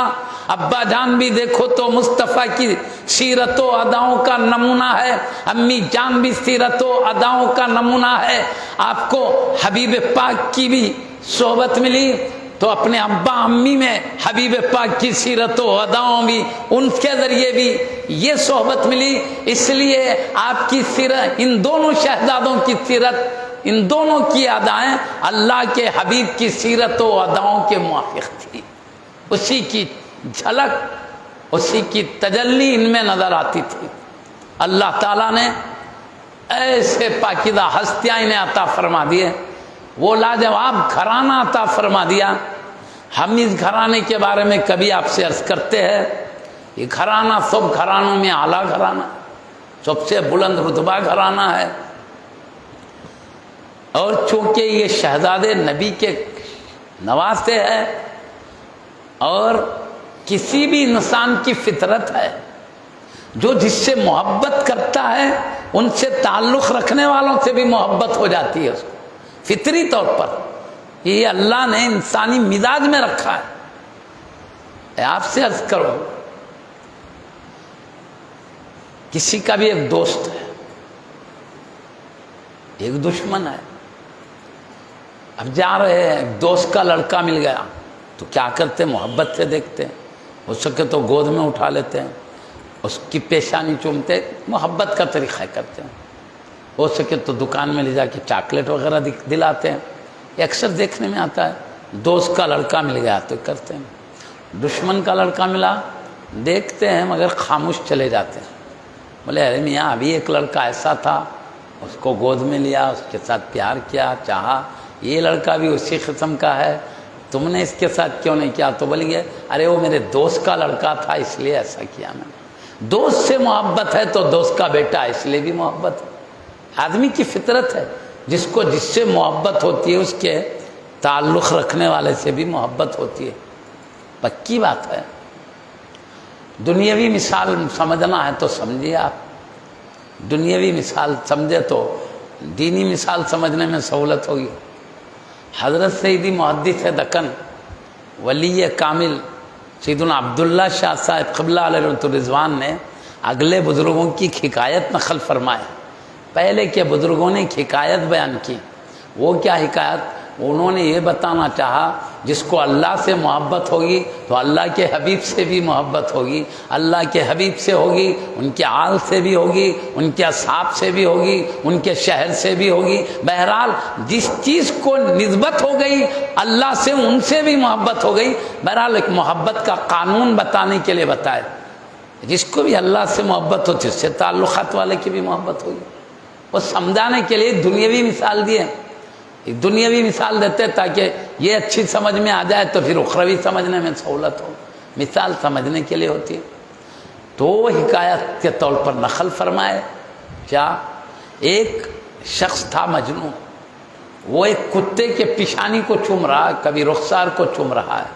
ابا جان بھی دیکھو تو مصطفیٰ کی سیرت و اداؤں کا نمونہ ہے، امی جان بھی سیرت و اداؤں کا نمونہ ہے۔ آپ کو حبیب پاک کی بھی صحبت ملی تو اپنے ابا امی میں حبیب پاک کی سیرت و اداؤں بھی ان کے ذریعے بھی یہ صحبت ملی۔ اس لیے آپ کی سیرت، ان دونوں شہزادوں کی سیرت، ان دونوں کی ادائیں اللہ کے حبیب کی سیرت و اداؤں کے موافق تھی، اسی کی جھلک، اسی کی تجلی ان میں نظر آتی تھی۔ اللہ تعالیٰ نے ایسے پاکیزہ ہستیاں انہیں عطا فرما دیے، وہ لاجواب گھرانہ عطا فرما دیا۔ ہم اس گھرانے کے بارے میں کبھی آپ سے عرض کرتے ہیں، یہ گھرانہ سب گھرانوں میں اعلیٰ گھرانہ، سب سے بلند رتبہ گھرانہ ہے، اور چونکہ یہ شہزادے نبی کے نواسے ہیں، اور کسی بھی انسان کی فطرت ہے جو جس سے محبت کرتا ہے ان سے تعلق رکھنے والوں سے بھی محبت ہو جاتی ہے اس کو، فطری طور پر یہ اللہ نے انسانی مزاج میں رکھا ہے۔ آپ سے عرض کرو، کسی کا بھی ایک دوست ہے، ایک دشمن ہے، اب جا رہے ہیں، ایک دوست کا لڑکا مل گیا تو کیا کرتے؟ محبت سے دیکھتے ہیں، ہو سکے تو گود میں اٹھا لیتے ہیں، اس کی پیشانی چومتے، محبت کا طریقہ کرتے ہیں، ہو سکے تو دکان میں لے جا کے چاکلیٹ وغیرہ دلاتے ہیں، یہ اکثر دیکھنے میں آتا ہے۔ دوست کا لڑکا مل گیا تو کرتے ہیں، دشمن کا لڑکا ملا دیکھتے ہیں مگر خاموش چلے جاتے ہیں، بولے ارے میاں ابھی ایک لڑکا ایسا تھا، اس کو گود میں لیا، اس کے ساتھ پیار کیا، چاہا، یہ لڑکا بھی اسی قسم کا ہے، تم نے اس کے ساتھ کیوں نہیں کیا؟ تو بولیے ارے وہ میرے دوست کا لڑکا تھا اس لیے ایسا کیا میں نے۔ دوست سے محبت ہے تو دوست کا بیٹا اس لیے بھی محبت ہے۔ آدمی کی فطرت ہے، جس کو جس سے محبت ہوتی ہے اس کے تعلق رکھنے والے سے بھی محبت ہوتی ہے، پکی بات ہے۔ دنیاوی مثال سمجھنا ہے تو سمجھیے، آپ دنیاوی مثال سمجھے تو دینی مثال سمجھنے میں سہولت ہوگی۔ حضرت سیدی محدث دکن ولی کامل سیدنا عبداللہ شاہ صاحب قبلہ علیہ رضوان نے اگلے بزرگوں کی حکایت نقل فرمائے۔ پہلے کے بزرگوں نے حکایت بیان کی، وہ کیا حکایت؟ انہوں نے یہ بتانا چاہا جس کو اللہ سے محبت ہوگی تو اللہ کے حبیب سے بھی محبت ہوگی، اللہ کے حبیب سے ہوگی، ان کے آل سے بھی ہوگی، ان کے اصحاب سے بھی ہوگی، ان کے شہر سے بھی ہوگی، بہرحال جس چیز کو نسبت ہو گئی اللہ سے ان سے بھی محبت ہو گئی۔ بہرحال ایک محبت کا قانون بتانے کے لیے بتائے، جس کو بھی اللہ سے محبت ہوتی اس سے تعلقات والے کی بھی محبت ہوگی، وہ سمجھانے کے لیے دنیاوی مثال دیے، دنیاوی مثال دیتے تاکہ یہ اچھی سمجھ میں آ جائے تو پھر اخروی سمجھنے میں سہولت ہو، مثال سمجھنے کے لیے ہوتی ہے۔ تو وہ حکایت کے طور پر نقل فرمائے، کیا ایک شخص تھا مجنون، وہ ایک کتے کے پیشانی کو چوم رہا ہے، کبھی رخسار کو چوم رہا ہے،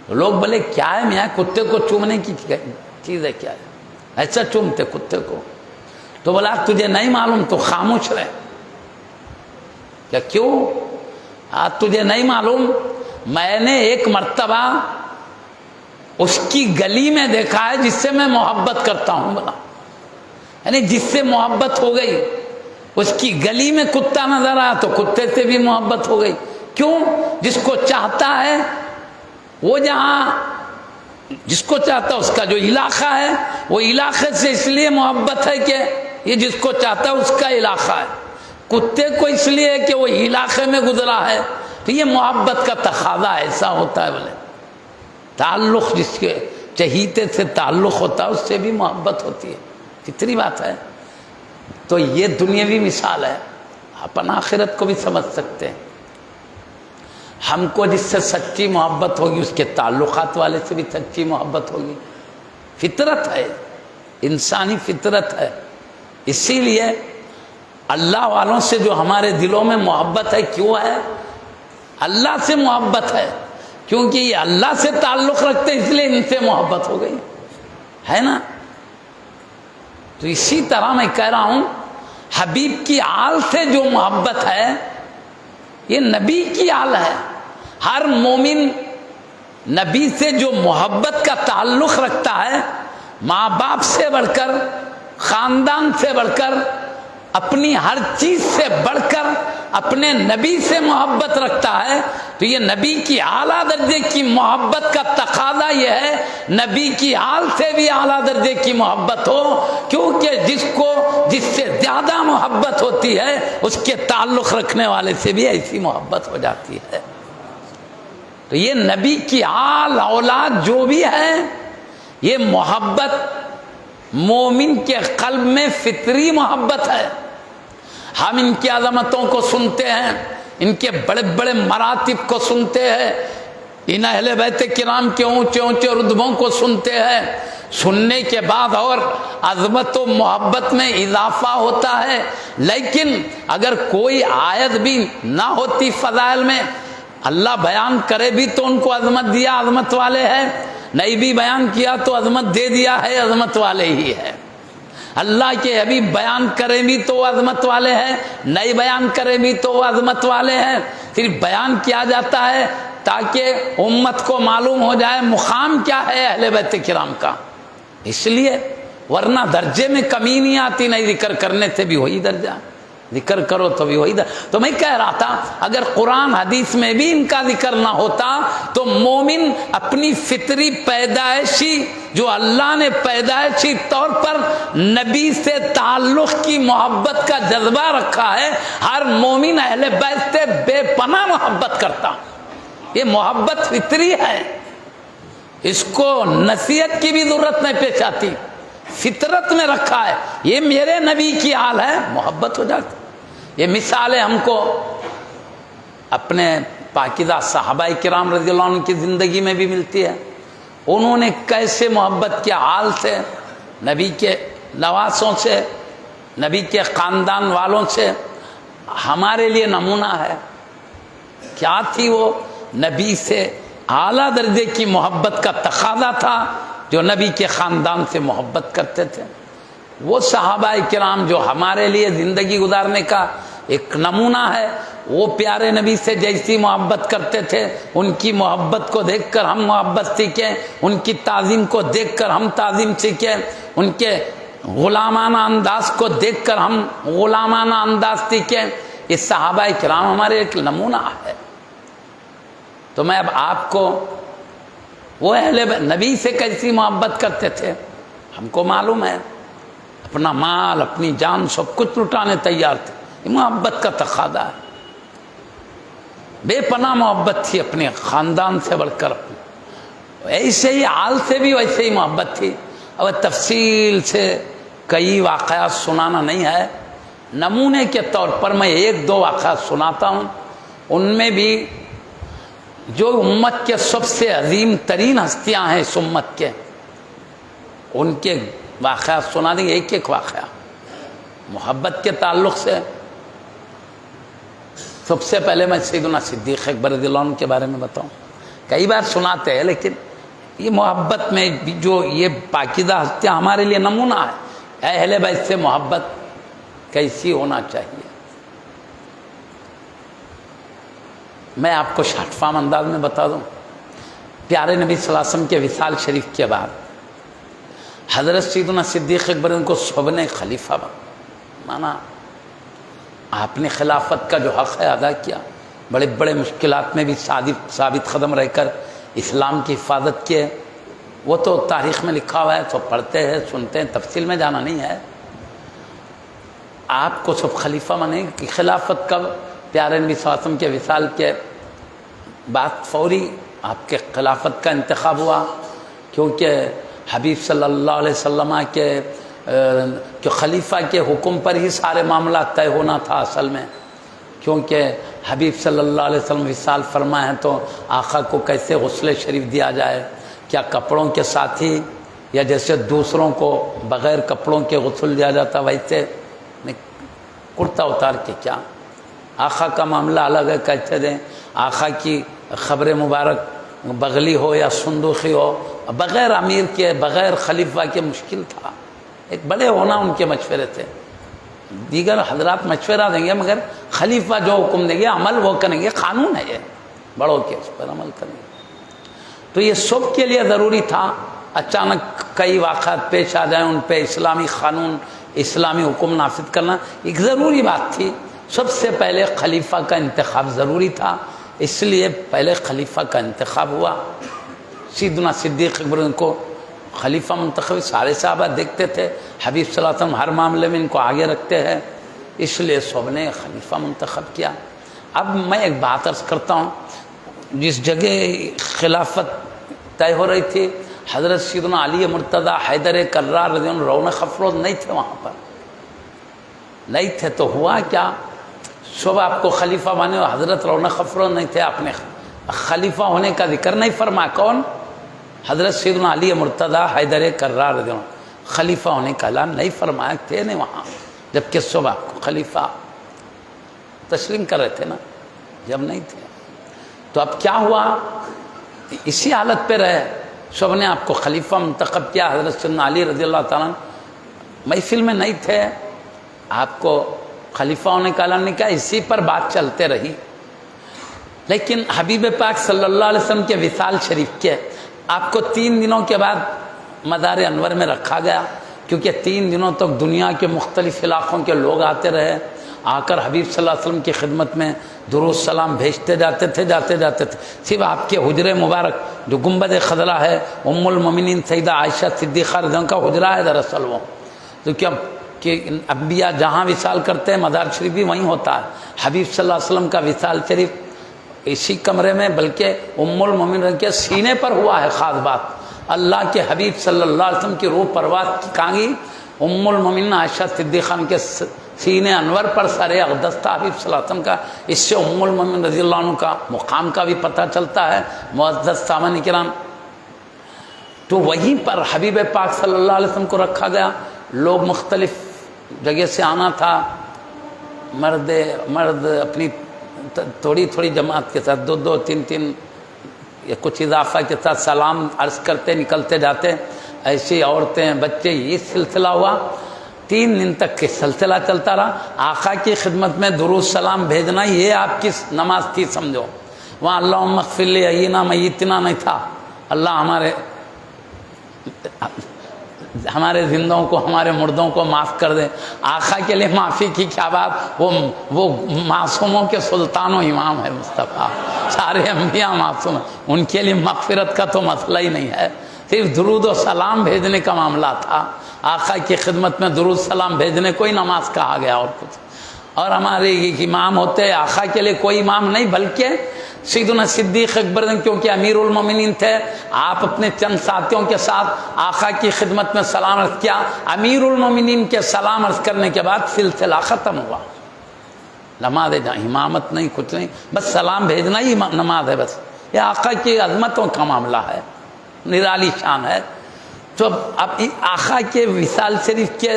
تو لوگ بولے کیا ہے میاں، کتے کو چومنے کی چیز ہے کیا ہے، ایسا چومتے کتے کو؟ تو بولا تجھے نہیں معلوم تو خاموش رہے۔ کیا کیوں؟ تجھے نہیں معلوم، میں نے ایک مرتبہ اس کی گلی میں دیکھا ہے جس سے میں محبت کرتا ہوں، بولا یعنی جس سے محبت ہو گئی، اس کی گلی میں کتا نظر آیا تو کتے سے بھی محبت ہو گئی۔ کیوں؟ جس کو چاہتا ہے وہ جہاں جس کو چاہتا ہے اس کا جو علاقہ ہے وہ علاقے سے اس لیے محبت ہے کہ یہ جس کو چاہتا ہے اس کا علاقہ ہے، کتے کو اس لیے کہ وہ علاقے میں گزرا ہے، تو یہ محبت کا تقاضا ایسا ہوتا ہے۔ بولے تعلق جس کے چہیتے سے تعلق ہوتا ہے اس سے بھی محبت ہوتی ہے، فطری بات ہے۔ تو یہ دنیاوی مثال ہے، اپن آخرت کو بھی سمجھ سکتے ہیں۔ ہم کو جس سے سچی محبت ہوگی اس کے تعلقات والے سے بھی سچی محبت ہوگی، فطرت ہے، انسانی فطرت ہے۔ اسی لیے اللہ والوں سے جو ہمارے دلوں میں محبت ہے، کیوں ہے؟ اللہ سے محبت ہے، کیونکہ یہ اللہ سے تعلق رکھتے اس لیے ان سے محبت ہو گئی ہے نا۔ تو اسی طرح میں کہہ رہا ہوں حبیب کی آل سے جو محبت ہے یہ نبی کی آل ہے۔ ہر مومن نبی سے جو محبت کا تعلق رکھتا ہے، ماں باپ سے بڑھ کر، خاندان سے بڑھ کر، اپنی ہر چیز سے بڑھ کر اپنے نبی سے محبت رکھتا ہے، تو یہ نبی کی اعلیٰ درجے کی محبت کا تقاضا یہ ہے نبی کی آل سے بھی اعلیٰ درجے کی محبت ہو، کیونکہ جس سے زیادہ محبت ہوتی ہے اس کے تعلق رکھنے والے سے بھی ایسی محبت ہو جاتی ہے۔ تو یہ نبی کی آل اولاد جو بھی ہے یہ محبت مومن کے قلب میں فطری محبت ہے. ہم ان کی عظمتوں کو سنتے ہیں, ان کے بڑے بڑے مراتب کو سنتے ہیں, ان اہل بیت کرام کے اونچے اونچے رتبوں کو سنتے ہیں. سننے کے بعد اور عظمت و محبت میں اضافہ ہوتا ہے. لیکن اگر کوئی آیت بھی نہ ہوتی فضائل میں, اللہ بیان کرے بھی تو ان کو عظمت دیا, عظمت والے ہیں, نہیں بھی بیان کیا تو عظمت دے دیا ہے, عظمت والے ہی ہے. اللہ کے حبیب بیان کرے بھی تو عظمت والے ہیں, نہیں بیان کرے بھی تو عظمت والے ہیں. پھر بیان کیا جاتا ہے تاکہ امت کو معلوم ہو جائے مقام کیا ہے اہل بیت کرام کا. اس لیے ورنہ درجے میں کمی نہیں آتی, نہیں ذکر کرنے سے بھی وہی درجہ, ذکر کرو تو بھی وہی درجہ. تو میں کہہ رہا تھا اگر قرآن حدیث میں بھی ان کا ذکر نہ ہوتا تو مومن اپنی فطری پیدائشی جو اللہ نے پیدائشی طور پر نبی سے تعلق کی محبت کا جذبہ رکھا ہے, ہر مومن اہل بیت سے بے پناہ محبت کرتا. یہ محبت فطری ہے, اس کو نصیحت کی بھی ضرورت نہیں پیش آتی, فطرت میں رکھا ہے. یہ میرے نبی کی حال ہے, محبت ہو جاتی. یہ مثالیں ہم کو اپنے پاکیزہ صحابہ کرام رضی اللہ عنہ کی زندگی میں بھی ملتی ہے. انہوں نے کیسے محبت کے حال سے, نبی کے نواسوں سے, نبی کے خاندان والوں سے, ہمارے لیے نمونہ ہے. کیا تھی وہ, نبی سے اعلیٰ درجے کی محبت کا تقاضا تھا, جو نبی کے خاندان سے محبت کرتے تھے. وہ صحابہ کرام جو ہمارے لیے زندگی گزارنے کا ایک نمونہ ہے, وہ پیارے نبی سے جیسی محبت کرتے تھے, ان کی محبت کو دیکھ کر ہم محبت سیکھیں, ان کی تعظیم کو دیکھ کر ہم تعظیم سیکھیں, ان کے غلامانہ انداز کو دیکھ کر ہم غلامانہ انداز سیکھیں. یہ صحابہ کرام ہمارے ایک نمونہ ہے. تو میں اب آپ کو وہ اہل نبی سے کیسی محبت کرتے تھے ہم کو معلوم ہے, اپنا مال اپنی جان سب کچھ لٹانے تیار تھے. یہ محبت کا تقاضا ہے, بے پناہ محبت تھی اپنے خاندان سے بڑھ کر. ایسے ہی حال سے بھی ویسے ہی محبت تھی. اب تفصیل سے کئی واقعات سنانا نہیں ہے, نمونے کے طور پر میں ایک دو واقعات سناتا ہوں. ان میں بھی جو امت کے سب سے عظیم ترین ہستیاں ہیں اس امت کے, ان کے واقعات سنا دیں. ایک ایک واقعہ محبت کے تعلق سے. سب سے پہلے میں سیدنا صدیق اکبر رضی اللہ عنہ کے بارے میں بتاؤں. کئی بار سناتے ہیں لیکن یہ محبت میں جو یہ پاکیزہ ہستیاں ہمارے لیے نمونہ ہے. اہل بیت سے محبت کیسی ہونا چاہیے. میں آپ کو شارٹ فارم انداز میں بتا دوں. پیارے نبی صلی اللہ علیہ وسلم کے وصال شریف کے بعد حضرت سیدنا صدیق اکبر ان کو سب نے خلیفہ مانا. آپ نے خلافت کا جو حق ہے ادا کیا. بڑے بڑے مشکلات میں بھی ثابت قدم رہ کر اسلام کی حفاظت کیے. وہ تو تاریخ میں لکھا ہوا ہے, تو پڑھتے ہیں سنتے ہیں, تفصیل میں جانا نہیں ہے. آپ کو سب خلیفہ مانے کہ خلافت کب, پیارے نبی صلی اللہ علیہ وسلم کے وصال کے بعد فوری آپ کے خلافت کا انتخاب ہوا. کیونکہ حبیب صلی اللہ علیہ وسلم کے جو خلیفہ کے حکم پر ہی سارے معاملات طے ہونا تھا اصل میں. کیونکہ حبیب صلی اللہ علیہ وسلم وصال فرمائے ہیں تو آقا کو کیسے غسل شریف دیا جائے, کیا کپڑوں کے ساتھ ہی, یا جیسے دوسروں کو بغیر کپڑوں کے غسل دیا جاتا ویسے کرتا اتار کے, کیا آقا کا معاملہ الگ ہے, کہتے دیں آقا کی خبر مبارک بغلی ہو یا صندوقی ہو, بغیر امیر کے بغیر خلیفہ کے مشکل تھا. ایک بڑے ہونا ان کے مشورے تھے. دیگر حضرات مشورہ دیں گے مگر خلیفہ جو حکم دیں گے عمل وہ کریں گے, قانون ہے یہ, بڑوں کے اس پر عمل کریں گے. تو یہ سب کے لیے ضروری تھا. اچانک کئی واقعات پیش آ جائیں, ان پہ اسلامی قانون اسلامی حکم نافذ کرنا ایک ضروری بات تھی. سب سے پہلے خلیفہ کا انتخاب ضروری تھا, اس لیے پہلے خلیفہ کا انتخاب ہوا. سیدنا صدیق اکبر ان کو خلیفہ منتخب, سارے صحابہ دیکھتے تھے حبیب صلی اللہ علیہ وسلم ہر معاملے میں ان کو آگے رکھتے ہیں, اس لیے سب نے خلیفہ منتخب کیا. اب میں ایک بات عرض کرتا ہوں, جس جگہ خلافت طے ہو رہی تھی حضرت سیدنا علی مرتضی حیدر کرار رضی اللہ عنہ رونق افروز نہیں تھے وہاں پر، نہیں تھے، تو ہوا کیا؟ صبح آپ کو خلیفہ بنے، حضرت رونق افروز نہیں تھے، آپ نے خلیفہ ہونے کا ذکر نہیں فرمایا۔ کون؟ حضرت سیدنا علی مرتضی حیدر کرار رضی اللہ عنہ، خلیفہ ہونے کا اعلان نہیں فرمایا، تھے نہیں وہاں، جبکہ صبح آپ کو خلیفہ تسلیم کر رہے تھے نا، جب نہیں تھے۔ تو اب کیا ہوا؟ اسی حالت پہ رہے، سب نے آپ کو خلیفہ منتخب کیا، حضرت سیدنا علی رضی اللہ تعالیٰ محفل میں نہیں تھے، آپ کو خلیفہ ہونے کا اعلان نہیں کیا، اسی پر بات چلتے رہی۔ لیکن حبیب پاک صلی اللہ علیہ وسلم کے وصال شریف کے آپ کو 3 دنوں کے بعد مزار انور میں رکھا گیا، کیونکہ 3 دنوں تک دنیا کے مختلف علاقوں کے لوگ آتے رہے، آ کر حبیب صلی اللہ علیہ وسلم کی خدمت میں درود سلام بھیجتے جاتے تھے، صرف آپ کے حجرے مبارک جو گنبد خضرا ہے، ام المومنین سیدہ عائشہ صدیقہ رضی اللہ عنہا کا حجرہ ہے دراصل وہ، تو کیا کہ انبیاء جہاں وصال کرتے ہیں مزار شریف بھی وہیں ہوتا ہے، حبیب صلی اللہ علیہ وسلم کا وصال شریف اسی کمرے میں، بلکہ ام المومنین کے سینے پر ہوا ہے۔ خاص بات، اللہ کے حبیب صلی اللہ علیہ وسلم کی روح پرواز کہاں گئی؟ ام المومنین عائشہ صدیقہ کے سینے انور پر سر اقدس تھا حبیب صلی اللہ علیہ وسلم کا۔ اس سے ام المومنین رضی اللہ عنہ کا مقام کا بھی پتہ چلتا ہے۔ معزز سامعین کرام، تو وہیں پر حبیب پاک صلی اللہ علیہ وسلم کو رکھا گیا، لوگ مختلف جگہ سے آنا تھا، مرد اپنی تھوڑی جماعت کے ساتھ 2 3 یا کچھ اضافہ کے ساتھ سلام عرض کرتے نکلتے جاتے، ایسی عورتیں بچے، یہ سلسلہ ہوا 3 دن تک کے سلسلہ چلتا رہا۔ آقا کی خدمت میں درود سلام بھیجنا یہ آپ کی نماز تھی سمجھو، وہاں اللہم اغفر لی حینا میتنا نہیں تھا، اللہ ہمارے زندوں کو ہمارے مردوں کو معاف کر دے۔ آقا کے لیے معافی کی کیا بات، وہ معصوموں کے سلطان و امام ہے مصطفیٰ، سارے انبیاء معصوم ہیں، ان کے لیے مغفرت کا تو مسئلہ ہی نہیں ہے، صرف درود و سلام بھیجنے کا معاملہ تھا۔ آقا کی خدمت میں درود سلام بھیجنے کوئی نماز کہا گیا اور کچھ، اور ہمارے امام ہوتے آقا کے لیے کوئی امام نہیں، بلکہ سیدنا صدیق اکبر، کیونکہ امیر المومنین تھے، آپ اپنے چند ساتھیوں کے ساتھ آقا کی خدمت میں سلام عرض کیا۔ امیر المومنین کے سلام عرض کرنے کے بعد سلسلہ ختم ہوا، نماز امامت نہیں، کچھ نہیں، بس سلام بھیجنا ہی نماز ہے، بس یہ آقا کی عظمتوں کا معاملہ ہے، نرالی شان ہے۔ تو اب آقا کے وصال شریف کے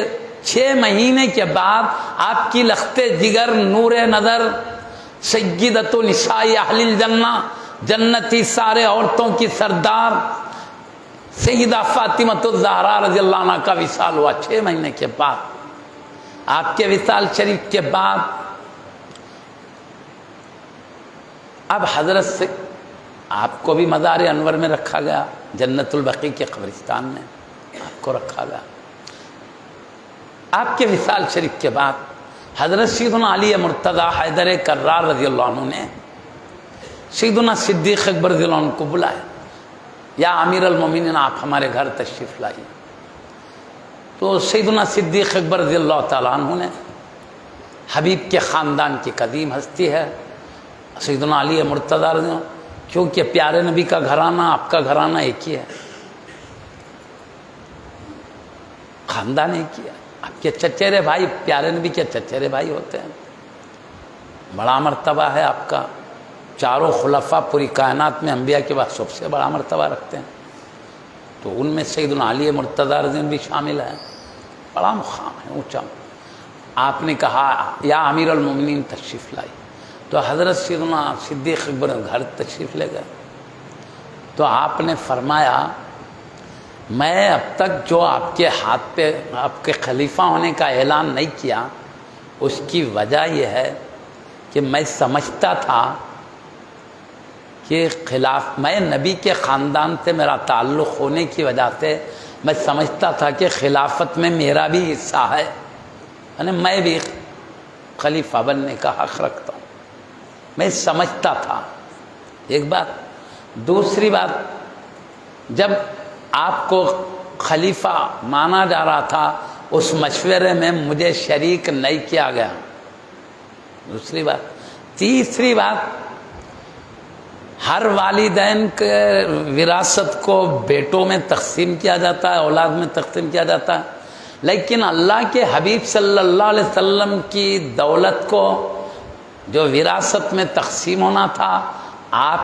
6 مہینے کے بعد آپ کی لخت جگر، نور نظر، سیدۃ نساء اہل الجنہ، جنتی سارے عورتوں کی سردار سیدہ فاطمۃ الزہرا رضی اللہ عنہا کا وصال ہوا 6 مہینے کے بعد۔ آپ کے وصال شریف کے بعد اب حضرت سے آپ کو بھی مزار انور میں رکھا گیا، جنت البقیع کے قبرستان میں آپ کو رکھا گیا۔ آپ کے وصال شریف کے بعد حضرت سیدنا علی مرتضی حیدر کرار رضی اللہ عنہ نے سیدنا صدیق اکبر رضی اللہ عنہ کو بلایا، یا امیر المومنین آپ ہمارے گھر تشریف لائیے۔ تو سیدنا صدیق اکبر رضی اللہ تعالیٰ عنہ نے، حبیب کے خاندان کی قدیم ہستی ہے سیدنا علی مرتضی رضی اللہ عنہ، کیونکہ پیارے نبی کا گھرانہ آپ کا گھرانہ ایک ہی ہے، خاندان ایک ہی ہے، آپ کے چچیرے بھائی پیارے نبی کے چچیرے بھائی ہوتے ہیں، بڑا مرتبہ ہے آپ کا، چاروں خلفاء پوری کائنات میں انبیاء کے بعد سب سے بڑا مرتبہ رکھتے ہیں، تو ان میں سیدنا علی مرتضی رضی اللہ عنہ بھی شامل ہے، بڑا مقام ہے، اونچا۔ آپ نے کہا یا امیر المومنین تشریف لائی، تو حضرت سیدنا صدیق اکبر گھر تشریف لے گئے، تو آپ نے فرمایا میں اب تک جو آپ کے ہاتھ پہ آپ کے خلیفہ ہونے کا اعلان نہیں کیا، اس کی وجہ یہ ہے کہ میں سمجھتا تھا کہ میں نبی کے خاندان سے میرا تعلق ہونے کی وجہ سے میں سمجھتا تھا کہ خلافت میں میرا بھی حصہ ہے، یعنی میں بھی خلیفہ بننے کا حق رکھتا ہوں، میں سمجھتا تھا۔ ایک بات، دوسری بات، جب آپ کو خلیفہ مانا جا رہا تھا اس مشورے میں مجھے شریک نہیں کیا گیا، دوسری بات۔ تیسری بات، ہر والدین کے وراثت کو بیٹوں میں تقسیم کیا جاتا ہے، اولاد میں تقسیم کیا جاتا ہے، لیکن اللہ کے حبیب صلی اللہ علیہ وسلم کی دولت کو جو وراثت میں تقسیم ہونا تھا، آپ